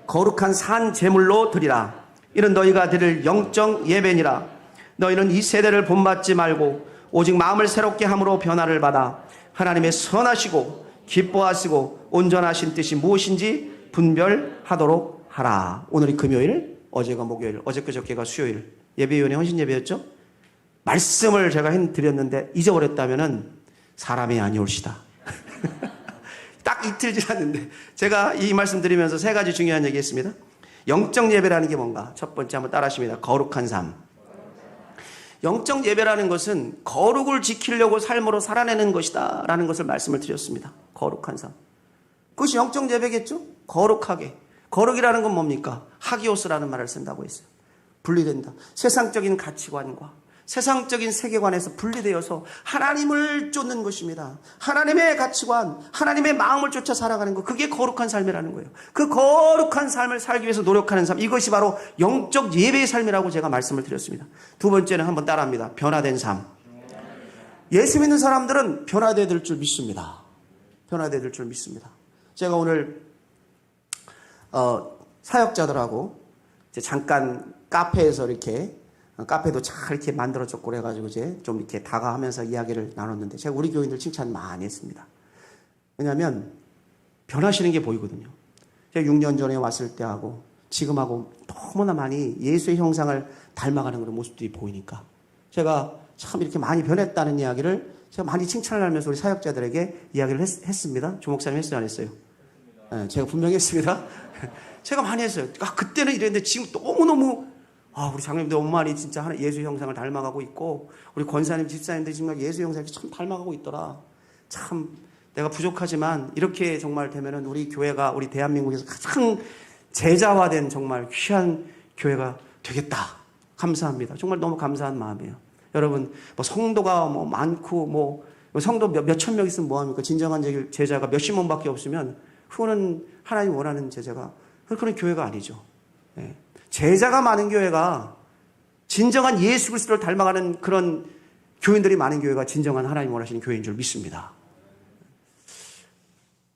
거룩한 산 제물로 드리라. 이는 너희가 드릴 영적 예배니라. 너희는 이 세대를 본받지 말고 오직 마음을 새롭게 함으로 변화를 받아 하나님의 선하시고 기뻐하시고 온전하신 뜻이 무엇인지 분별하도록 하라. 오늘이 금요일, 어제가 목요일, 어저께가 수요일 예배위원회 헌신 예배였죠. 말씀을 제가 드렸는데 잊어버렸다면은 사람이 아니올시다. 딱 이틀 지났는데 제가 이 말씀 드리면서 세 가지 중요한 얘기 했습니다. 영적 예배라는 게 뭔가? 첫 번째 한번 따라하십니다. 거룩한 삶. 영적 예배라는 것은 거룩을 지키려고 삶으로 살아내는 것이다 라는 것을 말씀을 드렸습니다. 거룩한 삶. 그것이 영적 예배겠죠? 거룩하게. 거룩이라는 건 뭡니까? 하기오스라는 말을 쓴다고 했어요. 분리된다. 세상적인 가치관과 세상적인 세계관에서 분리되어서 하나님을 쫓는 것입니다. 하나님의 가치관, 하나님의 마음을 쫓아 살아가는 것, 그게 거룩한 삶이라는 거예요. 그 거룩한 삶을 살기 위해서 노력하는 삶, 이것이 바로 영적 예배의 삶이라고 제가 말씀을 드렸습니다. 두 번째는 한번 따라합니다. 변화된 삶. 예수 믿는 사람들은 변화되어야 될 줄 믿습니다. 변화되어야 될 줄 믿습니다. 제가 오늘 사역자들하고 잠깐 카페에서 이렇게 카페도 잘 이렇게 만들어줬고 그래가지고 이제 좀 이렇게 다가가면서 이야기를 나눴는데 제가 우리 교인들 칭찬 많이 했습니다. 왜냐하면 변하시는 게 보이거든요. 제가 6년 전에 왔을 때하고 지금하고 너무나 많이 예수의 형상을 닮아가는 그런 모습들이 보이니까 제가 참 이렇게 많이 변했다는 이야기를 제가 많이 칭찬을 하면서 우리 사역자들에게 이야기를 했습니다. 조 목사님 했어요, 안 했어요? 네, 제가 분명히 했습니다. 제가 많이 했어요. 그때는 이랬는데 지금 너무너무 우리 장로님들 너무 많이 진짜 예수 형상을 닮아가고 있고 우리 권사님 집사님들 정말 예수 형상을 참 닮아가고 있더라. 참 내가 부족하지만 이렇게 정말 되면은 우리 교회가 우리 대한민국에서 가장 제자화된 정말 귀한 교회가 되겠다. 감사합니다. 정말 너무 감사한 마음이에요. 여러분 뭐 성도가 뭐 많고 뭐 성도 몇천 명 있으면 뭐합니까? 진정한 제자가 몇십 명밖에 없으면 그거는 하나님 원하는 제자가 그런 교회가 아니죠. 네. 제자가 많은 교회가 진정한 예수 그리스도를 닮아가는 그런 교인들이 많은 교회가 진정한 하나님 원하시는 교회인 줄 믿습니다.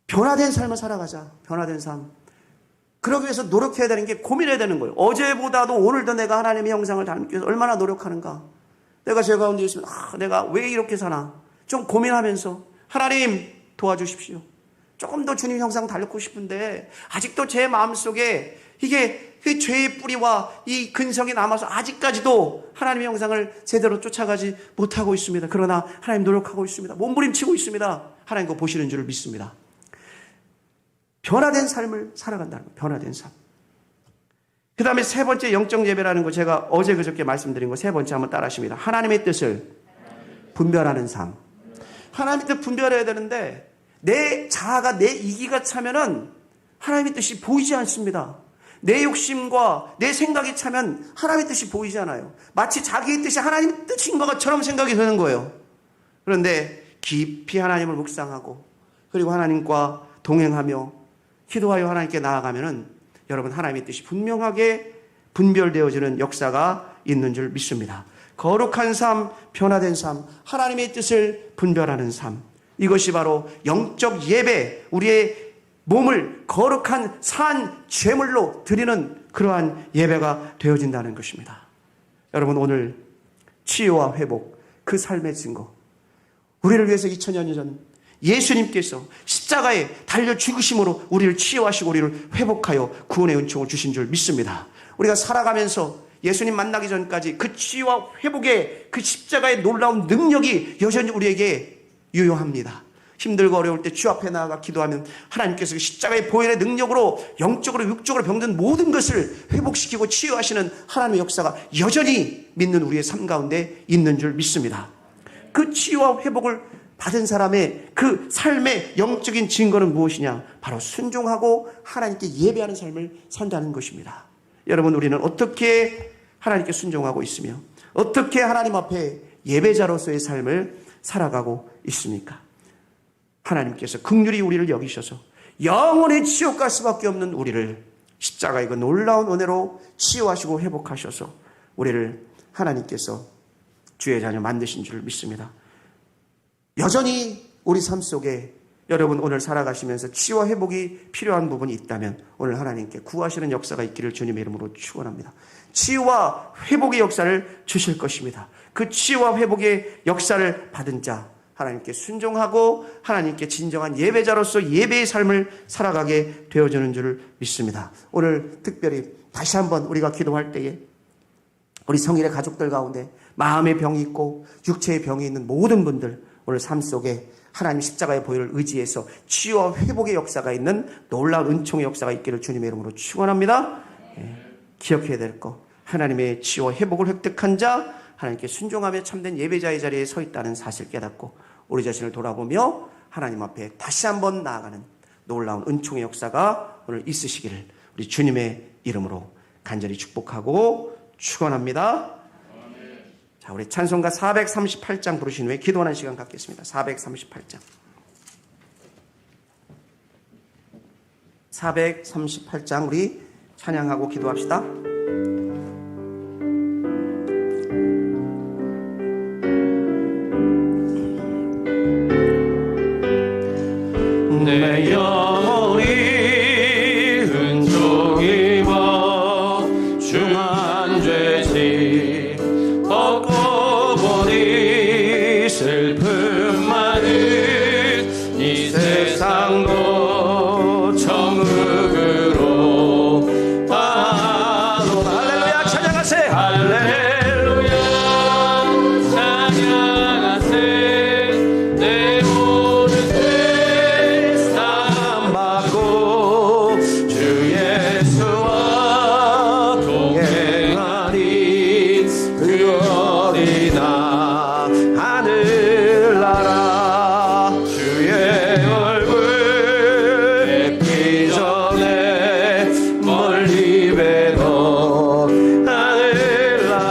변화된 삶을 살아가자. 변화된 삶. 그러기 위해서 노력해야 되는 게 고민해야 되는 거예요. 어제보다도 오늘도 내가 하나님의 형상을 닮기 위해서 얼마나 노력하는가. 내가 제 가운데 있으면 내가 왜 이렇게 사나. 좀 고민하면서 하나님 도와주십시오. 조금 더 주님 형상 닮고 싶은데 아직도 제 마음속에 이게 그 죄의 뿌리와 이 근성이 남아서 아직까지도 하나님의 형상을 제대로 쫓아가지 못하고 있습니다. 그러나 하나님 노력하고 있습니다. 몸부림치고 있습니다. 하나님 그거 보시는 줄을 믿습니다. 변화된 삶을 살아간다는 거예요. 변화된 삶. 그 다음에 세 번째 영적 예배라는 거 제가 어제 그저께 말씀드린 거 세 번째 한번 따라 하십니다. 하나님의 뜻을 분별하는 삶. 하나님의 뜻 분별해야 되는데 내 자아가 내 이기가 차면은 하나님의 뜻이 보이지 않습니다. 내 욕심과 내 생각이 차면 하나님의 뜻이 보이지 않아요. 마치 자기의 뜻이 하나님의 뜻인 것처럼 생각이 되는 거예요. 그런데 깊이 하나님을 묵상하고 그리고 하나님과 동행하며 기도하여 하나님께 나아가면은 여러분 하나님의 뜻이 분명하게 분별되어지는 역사가 있는 줄 믿습니다. 거룩한 삶, 변화된 삶, 하나님의 뜻을 분별하는 삶, 이것이 바로 영적 예배, 우리의 몸을 거룩한 산 제물로 드리는 그러한 예배가 되어진다는 것입니다. 여러분 오늘 치유와 회복, 그 삶의 증거, 우리를 위해서 2000년 전 예수님께서 십자가에 달려 죽으심으로 우리를 치유하시고 우리를 회복하여 구원의 은총을 주신 줄 믿습니다. 우리가 살아가면서 예수님 만나기 전까지 그 치유와 회복의 그 십자가의 놀라운 능력이 여전히 우리에게 유효합니다. 힘들고 어려울 때 주 앞에 나아가 기도하면 하나님께서 그 십자가의 보혈의 능력으로 영적으로 육적으로 병든 모든 것을 회복시키고 치유하시는 하나님의 역사가 여전히 믿는 우리의 삶 가운데 있는 줄 믿습니다. 그 치유와 회복을 받은 사람의 그 삶의 영적인 증거는 무엇이냐? 바로 순종하고 하나님께 예배하는 삶을 산다는 것입니다. 여러분 우리는 어떻게 하나님께 순종하고 있으며 어떻게 하나님 앞에 예배자로서의 삶을 살아가고 있습니까? 하나님께서 긍휼히 우리를 여기셔서 영원히 지옥 갈 수밖에 없는 우리를 십자가의 그 놀라운 은혜로 치유하시고 회복하셔서 우리를 하나님께서 주의 자녀 만드신 줄 믿습니다. 여전히 우리 삶 속에 여러분 오늘 살아가시면서 치유와 회복이 필요한 부분이 있다면 오늘 하나님께 구하시는 역사가 있기를 주님의 이름으로 축원합니다. 치유와 회복의 역사를 주실 것입니다. 그 치유와 회복의 역사를 받은 자, 하나님께 순종하고 하나님께 진정한 예배자로서 예배의 삶을 살아가게 되어주는 줄 믿습니다. 오늘 특별히 다시 한번 우리가 기도할 때에 우리 성일의 가족들 가운데 마음의 병이 있고 육체의 병이 있는 모든 분들 오늘 삶 속에 하나님 십자가의 보혈을 의지해서 치유와 회복의 역사가 있는 놀라운 은총의 역사가 있기를 주님의 이름으로 축원합니다. 기억해야 될 것, 하나님의 치유와 회복을 획득한 자, 하나님께 순종하며 참된 예배자의 자리에 서 있다는 사실 깨닫고 우리 자신을 돌아보며 하나님 앞에 다시 한번 나아가는 놀라운 은총의 역사가 오늘 있으시기를 우리 주님의 이름으로 간절히 축복하고 축원합니다. 자, 우리 찬송가 438장 부르신 후에 기도하는 시간 갖겠습니다. 438장. 438장 우리 찬양하고 기도합시다. 내 영혼이 은총 입어 중한 죄지 얻고 보니 슬픔 많은 이 세상도 정읍으로 바로 할렐루야 찬양하세 할렐루야 찬양하세 내 모든 죄 사함받고 주 예수와 동행하리 그 어디나 하늘나라 주의 얼굴 뵙기 전에 멀리 뵈던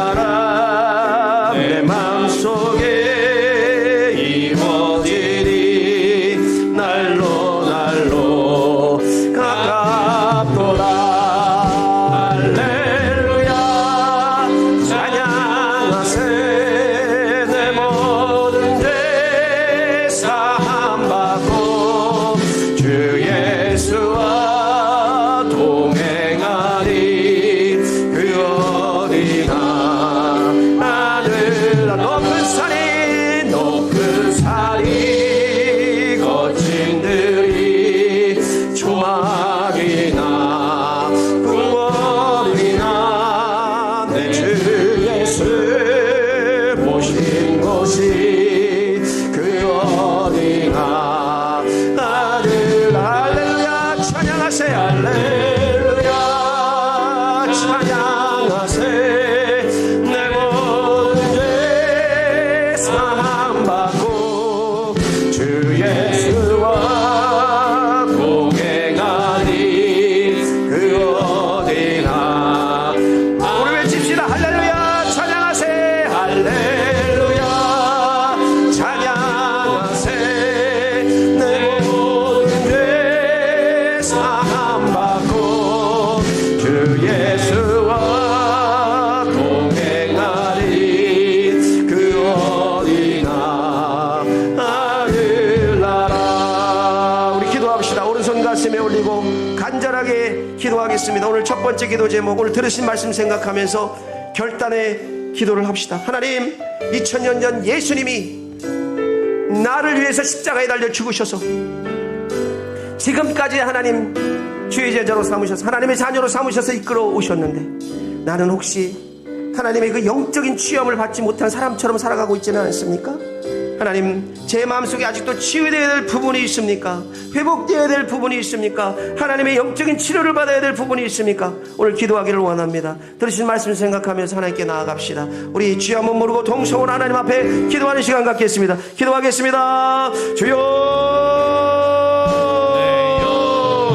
하늘나라 내 맘속에 이루어지리 날로 날로 가깝도다 할렐루야 찬양하세 내 모든 죄 사함받고 주 예수와 동행하리 그 어디나 하늘나 높은 산이 거친 들이 조막이나 궁궐이나 내 주 예수 보신 곳이 그 어디나 하늘 할렐루야 찬양하세 할렐루야 찬양하세 내 모든 죄 사함받고 주 예수와 동행하리 그 어디나 우리 외칩시다 할렐루야 찬양하세 할렐루야 찬양하세 내 모든 죄 사함받고 가슴에 올리고 간절하게 기도하겠습니다. 오늘 첫 번째 기도 제목, 오늘 들으신 말씀 생각하면서 결단의 기도를 합시다. 하나님, 2000년 전 예수님이 나를 위해서 십자가에 달려 죽으셔서 지금까지 하나님 주의 제자로 삼으셔서 하나님의 자녀로 삼으셔서 이끌어 오셨는데, 나는 혹시 하나님의 그 영적인 취함을 받지 못한 사람처럼 살아가고 있지는 않습니까? 하나님, 제 마음속에 아직도 치유되어야 될 부분이 있습니까? 회복되어야 될 부분이 있습니까? 하나님의 영적인 치료를 받아야 될 부분이 있습니까? 오늘 기도하기를 원합니다. 들으신 말씀 생각하면서 하나님께 나아갑시다. 우리 주여 한번 모르고 동성으로 하나님 앞에 기도하는 시간 갖겠습니다. 기도하겠습니다. 주여,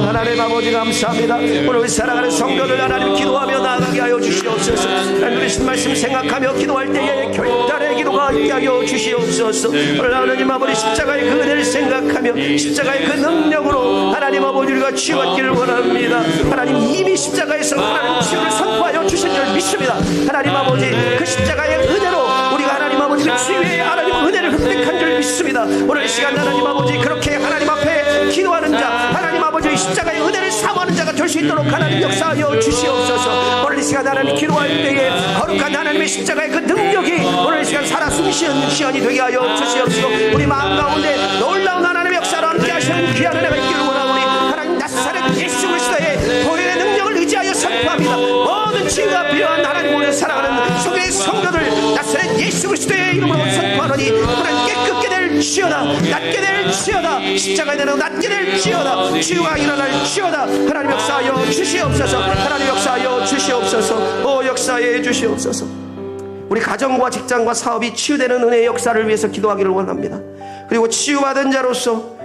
하나님 아버지 감사합니다. 오늘 우리 사랑하는 성도들 하나님 기도하며 나아가게 하여 주시옵소서. 들으신 말씀 생각하며 기도할 때에 결단의 기도가 있게 하여 주시옵소서. 오늘 하나님 아버지 십자가의 그 은혜를 생각하며 십자가의 그 능력으로 하나님 아버지 우리가 치유받기를 원합니다. 하나님 이미 십자가에서 하나님 치유를 선포하여 주신 줄 믿습니다. 하나님 아버지 그 십자가의 은혜로 우리가 하나님 아버지 그 치유의 하나님 은혜를 획득한 줄 믿습니다. 오늘 이 시간 하나님 아버지 그렇게 하나님 앞에 기도하는 자, 하나님 아버지 십자가의 은혜를 사모하는 자가 될 수 있도록 하나님 역사하여 주시옵소서. 오늘 이 시간 하나님 기도할 때에 거룩한 하나님의 십자가의 그 능력이 오늘 이 시간 살아 숨쉬는 시간이 되게 하여 주시옵소서. 우리 마음 가운데 놀라운 하나님의 역사로 함께 하시는 귀한 은혜가 있기를 원하오니 하나님 나사렛 예수 그리스도의 보혈의 능력을 의지하여 선포합니다. 모든 치유가 필요한 하나님 오늘 사랑하는 성도의 성도들 나사렛 예수 그리스도의 이름으로 선포하노니 하나님 깨끗게 될 지어다, 낫게 될 지어다, 십자가에 대로 낫게 될 지어다, 치유가 일어날 지어다. 하나님 역사하여 주시옵소서. 하나님 역사하여 주시옵소서. 오 역사해 주시옵소서. 우리 가정과 직장과 사업이 치유되는 은혜의 역사를 위해서 기도하기를 원합니다. 그리고 치유받은 자로서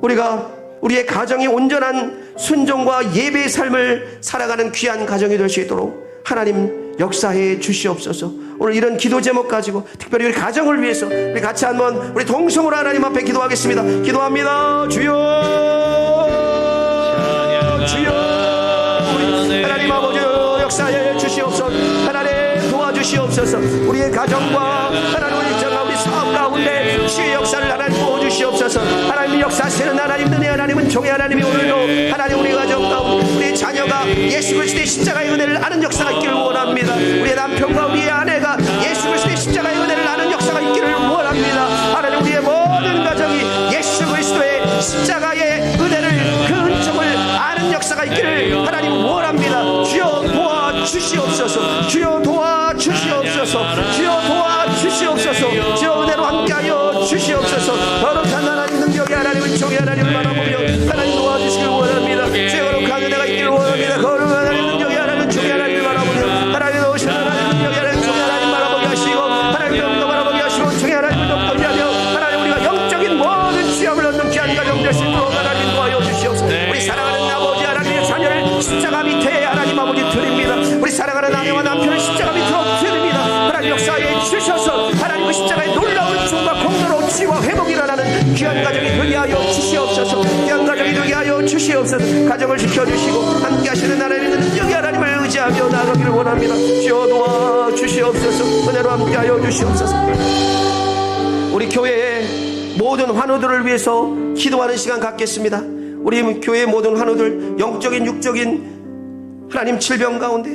우리가 우리의 가정이 온전한 순종과 예배의 삶을 살아가는 귀한 가정이 될 수 있도록 하나님 역사해 주시옵소서. 오늘 이런 기도 제목 가지고 특별히 우리 가정을 위해서 우리 같이 한번 우리 동성으로 하나님 앞에 기도하겠습니다. 기도합니다. 주여, 주여, 우리 하나님 아버지 역사해 주시옵소서. 하나님 도와주시옵소서. 우리의 가정과 하나님 우리 정과 우리 사업 가운데 치유의 역사를 하나님 부어주시옵소서. 하나님 역사하시는 하나님 은혜 하나님은 종의 하나님이 오늘도 하나님 우리 가정 가운데 우리 자녀가 예수 그리스도의 십자가의 은혜를 아는 역사가 있기를 원합니다. 우리의 남편과 우리의 아내가 예수 그리스도의 십자가의 은혜를 아는 역사가 있기를 원합니다. 하나님 우리의 모든 가정이 예수 그리스도의 십자가의 은혜를 그 은총을 아는 역사가 있기를 하나님 원합니다. 주여 도와주시옵소서. 주여 도와주시옵소서. 주여 도와주시옵소서. 주여 은혜로 함께하여 주시옵소서. 거룩한 하나님 능력의 하나님 은총의 하나님을 바라보며 하나님 도와주시길 원합니다. 주여 거룩한 은혜가 있기를 원합니다. 거룩한 하나님 능력의 하나님 은총의 하나님을 바라보며 하나님 오신 하나님 능력의 하나님 은총의 하나님 바라보게 하시고 하나님 영도 바라보게 하시고 은총의 하나님을 높게 하며 하나님 우리가 영적인 모든 취함을 얻는 귀한 가정 될 수 있도록 하나님 도와여 주시옵소서. 우리 사랑하는 아버지 하나님의 자녀를 십자가 밑에 하나님 아버지 드립니다. 우리 사랑하는 아내와 남편을 십자가 밑으로 드립니다. 하나님 역사에 주셔서 하나님 그 십자가의 놀라운 종과 공로로 치유와 회복이 일어나는 귀한 가정이 되게 하여 주시옵소서. 귀한 가정이 되게 하여 주시옵소서. 가정을 지켜주시고 함께 하시는 하나님의 능력의 하나님을 의지하며 나아가기를 원합니다. 주여 도와주시옵소서. 은혜로 함께 하여 주시옵소서. 우리 교회의 모든 환우들을 위해서 기도하는 시간 갖겠습니다. 우리 교회의 모든 환우들 영적인 육적인 하나님 질병 가운데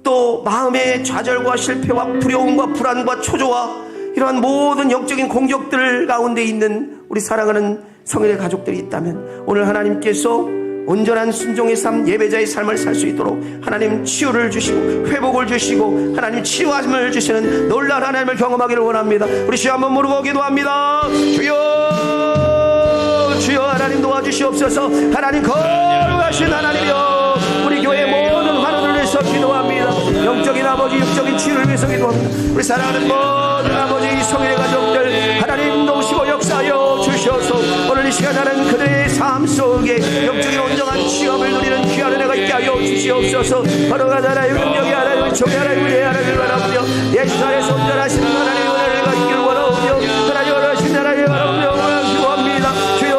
또 마음의 좌절과 실패와 두려움과 불안과 초조와 이러한 모든 영적인 공격들 가운데 있는 우리 사랑하는 성인의 가족들이 있다면 오늘 하나님께서 온전한 순종의 삶, 예배자의 삶을 살 수 있도록 하나님 치유를 주시고 회복을 주시고 하나님 치유함을 주시는 놀라운 하나님을 경험하기를 원합니다. 우리 주여 한번 부르고 기도합니다. 주여, 주여 하나님 도와주시옵소서. 하나님 거룩하신 하나님이여 우리 교회 모든 환우들을 위해서 기도합니다. 영적인 아버지 육적인 치유를 위해서 기도합니다. 우리 사랑하는 모든 아버지 성인의 가족들 하나님 도우시고 역사하여 주셔서 오늘 이 시간 하는 그들의 삶 속에 영적인 온전한 치유함을 누리는 귀한 은혜가 있게 하여 주시옵소서. 거룩한 하나님 능력이 하나님 종의 하나님 은혜의 하나님을 바라보며 예수 안에서 온전하신 하나님의 은혜를 갖기를 원하오며 하나님 원하신 하나님을 바라보며 기도합니다. 주여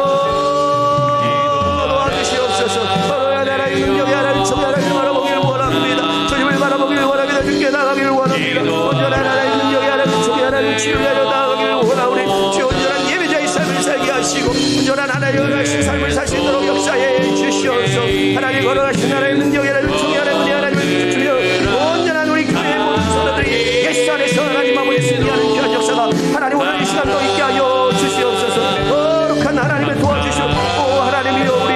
도와주시옵소서. 거룩한 하나님 능력이 하나님 종의 하나님을 바라보기를 원합니다. 주님을 바라보기를 원합니다. 주께 나가기를 원합니다. 온전한 하나님 능력이 하나님 종의 하나님 치유를 하여 나가기를 원하오니 주여 온전한 예배자의 삶을 살게 하시고 온전한 하나님의 원하신 삶을 살 수 있도록 역사해 주시옵소서. 주시옵소서. 하나님 걸어가신 하나님 능력이 하나님 총이 하나님 은혜 하나님을 주며 온전한 우리 교회의 모든 성도들이 예수 안에서 하나님 아버지 승리하는 귀한 역사가 하나님 오늘 이 시간도 있게 하여 주시옵소서. 거룩한 하나님을 도와주시오. 오 하나님이여 우리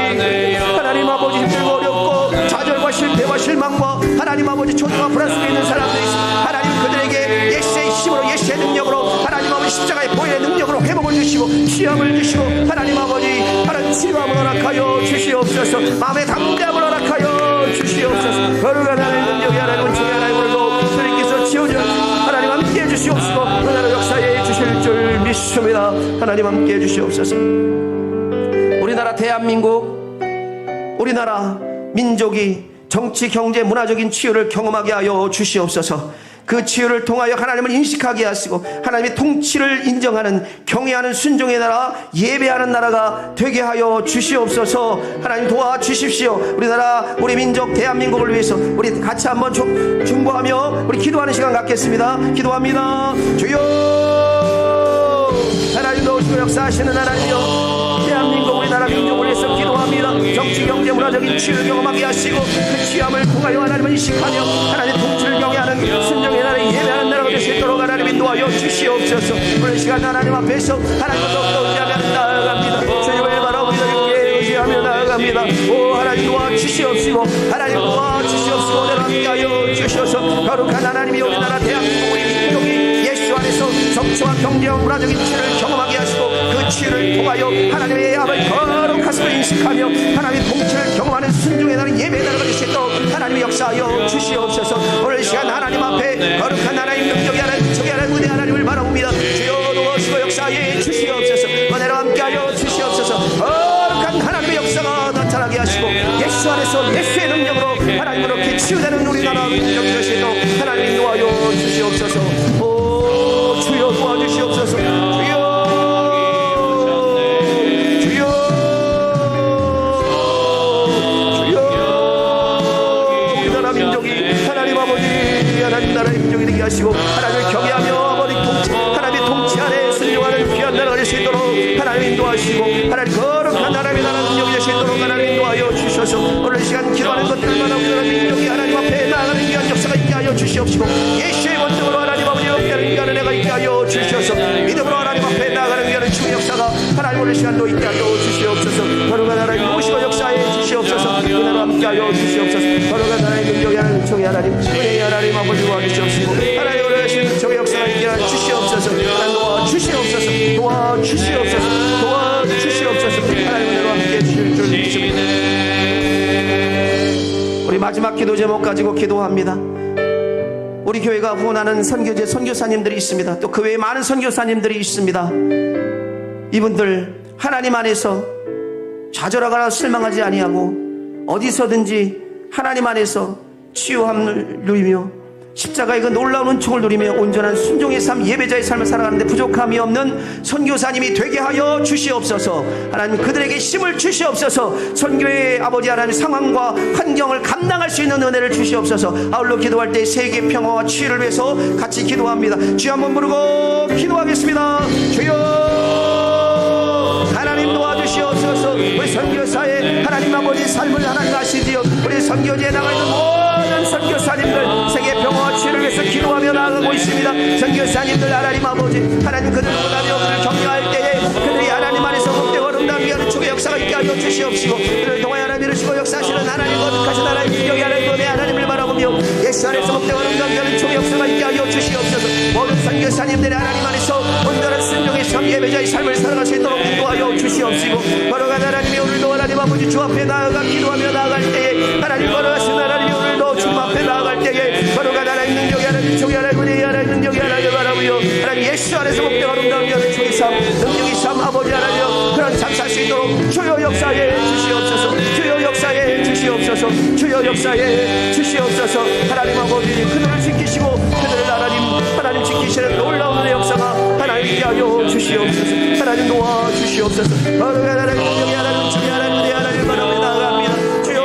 하나님 아버지 힘들고 어렵고 좌절과 실패와 실망과 하나님 아버지 초조와 불안 속에 있는 사람들이 있습니다. 하나님 그들에게 예수의 힘으로 예수의 능력으로 하나님 아버지 십자가의 보혈의 능력으로 회복을 주시고 시험을 주시고 하나님 아버지 하나님 치료함을 허락하여 주시옵소서. 마음의 담대함을 허락하여 주시옵소서. 거룩한 하나님 능력이 하나님 은총이 하나님 오늘도 주님께서 지어져 하나님 함께해 주시옵시고 하나님 역사에 주실 줄 믿습니다. 하나님 함께해 주시옵소서. 우리나라 대한민국 우리나라 민족이 정치, 경제, 문화적인 치유를 경험하게 하여 주시옵소서. 그 치유를 통하여 하나님을 인식하게 하시고 하나님의 통치를 인정하는 경외하는 순종의 나라, 예배하는 나라가 되게 하여 주시옵소서. 하나님 도와주십시오. 우리나라 우리 민족 대한민국을 위해서 우리 같이 한번 중보하며 우리 기도하는 시간 갖겠습니다. 기도합니다. 주여 하나님 도우시고 역사하시는 하나님이여 대한민국 우리나라 민족을 위해서 기도합니다. 정치, 경제, 문화적인 치유를 경험하게 하시고 그 취함을 통하여 하나님을 인식하며 하나님 통치를 경외하는 순종의 나라 예배하는 나라가 될 수 있도록 하나님 인도하여 주시옵소서. 오늘 시간 하나님 앞에서 하나님과 더욱더 의지하며 나아갑니다. 주님을 바라보며 의지하며 나아갑니다. 오 하나님 도와주시옵시고 하나님 도와주시옵시고 오늘 함께하여 주셔서 거룩한 하나님이 우리나라 대한민국 우리 민족이 예수 안에서 정치와 경제와 문화적인 치유를 경험하게 하시고 그 치유를 통하여 하나님의 아버지 거룩하심을 인식하며 하나님의 통치를 경험하는 순종의 나라 예배의 나라가 될 수 있도록 하나님의 역사하여 주시옵소서. 오늘 시간 하나님 앞에 거룩한 하나님 능력이 하나님 저기 하나님 은혜 하나님을 바라봅니다. 주여 도우시고 역사하여 주시옵소서. 은혜로 함께하여 주시옵소서. 거룩한 하나님의 역사가 나타나게 하시고 예수 안에서 예수의 능력으로 하나님 그렇게 치유되는 우리나라 민족이 될 수 있도록 하나님 인도하여 주시옵소서. 오 주여 도와주시옵소서. 주여 하나님 나라의 민족이 되게 하시고 하나님을 경외하며 아버지 통치 하나님의 통치 안에 순종하는 귀한 나라가 될 수 있도록 하나님 인도하시고 하나님 거룩한 하나님의 나라 민족이 될 수 있도록 하나님 인도하여 주셔서 오늘 이 시간 기도하는 것들마다 우리나라 민족이 하나님 앞에 나아가는 귀한 역사가 있게 하여 주시옵시고 예수의 권능으로 하나님 아버지 함께하는 귀한 은혜가 있게 하여 주셔서 믿음으로 하나님 앞에 나아가는 귀한 주의 역사가 하나님 오늘 시간도 있게 하여 주시옵소서. 거룩한 하나님 모시고 역사해 주시옵소서. 은혜로 함께하여 주시옵소서. 거룩한 하나님 능력이 하나님 총의 하나님 은혜의 하나님 아버지 도와주시옵시고 하나님 오늘 하시는 종의 역사가 있게 하여 주시옵소서. 하나님 도와주시옵소서. 도와주시옵소서. 도와주시옵소서. 하나님 은혜로 함께해 주실 줄 믿습니다. 우리 마지막 기도 제목 가지고 기도합니다. 우리 교회가 후원하는 선교제 선교사님들이 있습니다. 또 그 외에 많은 선교사님들이 있습니다. 이분들 하나님 안에서 좌절하거나 실망하지 아니하고 어디서든지 하나님 안에서 치유함을 누리며 십자가의 그 놀라운 은총을 누리며 온전한 순종의 삶 예배자의 삶을 살아가는데 부족함이 없는 선교사님이 되게 하여 주시옵소서. 하나님 그들에게 힘을 주시옵소서. 선교의 아버지 하나님 상황과 환경을 감당할 수 있는 은혜를 주시옵소서. 아울러 기도할 때 세계 평화와 치유를 위해서 같이 기도합니다. 주여 한번 부르고 기도하겠습니다. 주여 하나님 도와주시옵소서. 우리 선교사의 하나님 아버지 삶을 하나님 아시지요. 우리 선교지에 나가 있는 모든 선교사님들 세계 평화와 치유를 위해서 기도하며 나아가고 있습니다. 선교사님들 하나님 아버지 하나님 그들 보다며 그들 격려할 때에 그들이 하나님 안에서 복되고 아름다운 귀한 축의 역사가 있게 하여 주시옵시고 그들을 통하여 하나님 이루시고 역사하시는 하나님 거룩하신 하나님 여기 하나님 은혜 하나님을 바라보며 예수 안에서 복되고 아름다운 귀한 축의 역사가 있게 하여 주시옵소서. 모든 선교사님들이 하나님 안에서 온전한 순종의 삶 예배자의 삶을 살아갈 수 있도록 인도하여 주시옵시고 거룩한 하나님이 오늘도 하나님 아버지 주 앞에 나아가 기도하며 나아갈 때에 하나님 걸어가신 하나님이 오늘도 주 앞에 나아갈 때에 거룩한 하나님 능력이 하나님 총이 하나님 은혜의 하나님 능력이 하나님 바라보며 하나님 예수 안에서 복되고 아름다운 귀한 축의 삶 능력의 삶 아버지 하나님 그런 삶 살 수 있도록 주여 역사에 주시옵소서. 주여 역사에 주시옵소서. 주여 역사에 주시옵소서. 하나님 아버지 그들을 지키시고 그들을 하나님 지키시는 놀라운 은혜의 역사가 하나님 있게 하여 주시옵소서. 하나님 도와주시옵소서. 거룩한 하나님 능력이 하나님 총이 하나님 은혜의 하나님 바라보며 나아갑니다. 주여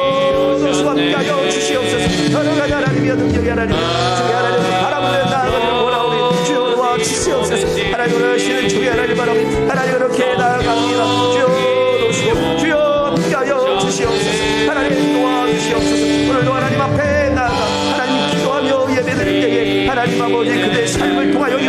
도우시고 함께 하여 주시옵소서. 거룩한 하나님이여 능력이 하나님 총이 하나님 바라보며 나아가기를 원하오니 주여 도와주시옵소서. 하나님 원하시는 총이 하나님 바라보며 하나님 그렇게 나아갑니다. 주여 도우시고 주여 함께 하여 주시옵소서. 하나님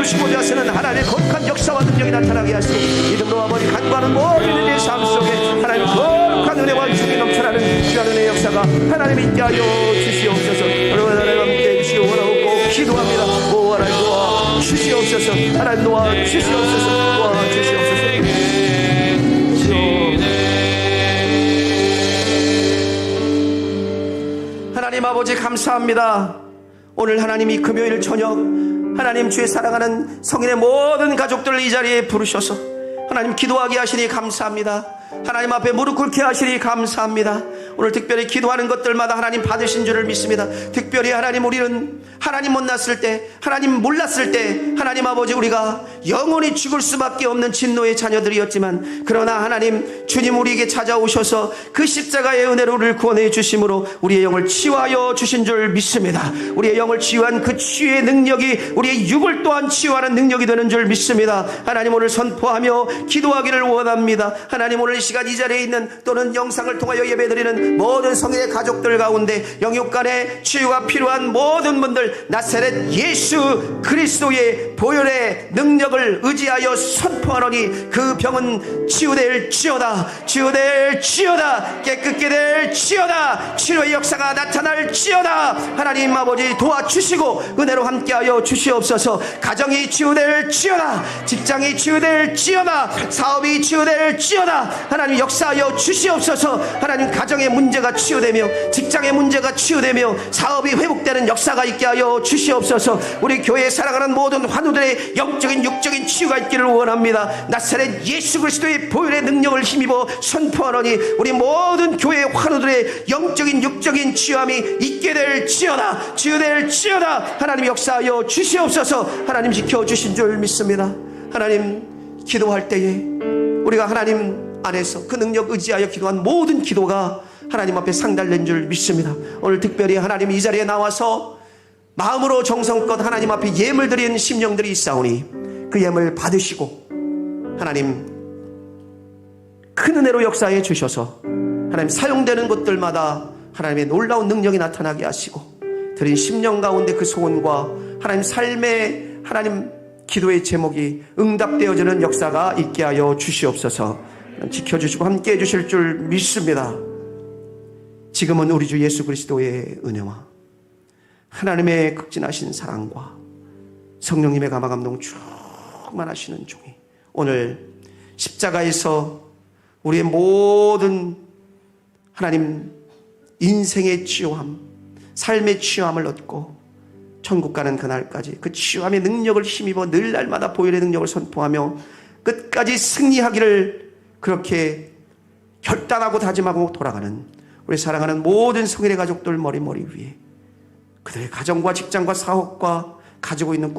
주시고자 하시는 하나님의 거룩한 역사와 능력이 나타나게 하시고 믿음으로 아버지 간구하는 모든 이들의 삶 속에 하나님 거룩한 은혜와 주님이 넘쳐나는 귀한 은혜의 역사가 하나님 있게 하여 주시옵소서. 여러분 하나님 함께 해주시고 원하고 기도합니다. 오 하나님 도와 주시옵소서. 하나님 도와 주시옵소서. 도와 주시옵소서. 하나님 아버지 감사합니다. 오늘 하나님이 금요일 저녁 하나님 주의 사랑하는 성인의 모든 가족들을 이 자리에 부르셔서 하나님 기도하게 하시니 감사합니다. 하나님 앞에 무릎 꿇게 하시니 감사합니다. 오늘 특별히 기도하는 것들마다 하나님 받으신 줄을 믿습니다. 특별히 하나님 우리는 하나님 만났을 때 하나님 몰랐을 때 하나님 아버지 우리가 영원히 죽을 수밖에 없는 진노의 자녀들이었지만 그러나 하나님 주님 우리에게 찾아오셔서 그 십자가의 은혜로 우리를 구원해 주심으로 우리의 영을 치유하여 주신 줄 믿습니다. 우리의 영을 치유한 그 치유의 능력이 우리의 육을 또한 치유하는 능력이 되는 줄 믿습니다. 하나님 오늘 선포하며 기도하기를 원합니다. 하나님 오늘 이 시간 이 자리에 있는 또는 영상을 통하여 예배드리는 모든 성인의 가족들 가운데 영육간의 치유가 필요한 모든 분들 나사렛 예수 그리스도의 보혈의 능력을 의지하여 선포하노니 그 병은 치유될지어다. 치유될지어다. 깨끗게 될지어다. 치료의 역사가 나타날지어다. 하나님 아버지 도와주시고 은혜로 함께하여 주시옵소서. 가정이 치유될지어다. 직장이 치유될지어다. 사업이 치유될지어다. 하나님 역사하여 주시옵소서. 하나님 가정의 문제가 치유되며 직장의 문제가 치유되며 사업이 회복되는 역사가 있게 하여 주시옵소서. 우리 교회에 살아가는 모든 환우들의 영적인 육적인 치유가 있기를 원합니다. 나사렛 예수 그리스도의 보혈의 능력을 힘입어 선포하노니 우리 모든 교회의 환우들의 영적인 육적인 치유함이 있게 될지어다. 치유될지어다. 하나님 역사하여 주시옵소서. 하나님 지켜주신 줄 믿습니다. 하나님 기도할 때에 우리가 하나님 안에서 그 능력 의지하여 기도한 모든 기도가 하나님 앞에 상달된 줄 믿습니다. 오늘 특별히 하나님 이 자리에 나와서 마음으로 정성껏 하나님 앞에 예물 드린 심령들이 있사오니 그 예물 받으시고 하나님 큰 은혜로 역사해 주셔서 하나님 사용되는 것들마다 하나님의 놀라운 능력이 나타나게 하시고 드린 심령 가운데 그 소원과 하나님 삶의 하나님 기도의 제목이 응답되어지는 역사가 있게 하여 주시옵소서. 지켜주시고 함께해 주실 줄 믿습니다. 지금은 우리 주 예수 그리스도의 은혜와 하나님의 극진하신 사랑과 성령님의 감화감동 충만하시는 종이 오늘 십자가에서 우리의 모든 하나님 인생의 치유함, 삶의 치유함을 얻고 천국 가는 그날까지 그 치유함의 능력을 힘입어 늘 날마다 보혈의 능력을 선포하며 끝까지 승리하기를 그렇게 결단하고 다짐하고 돌아가는 우리 사랑하는 모든 성인의 가족들 머리 위에 그들의 가정과 직장과 사업과 가지고 있는 꿈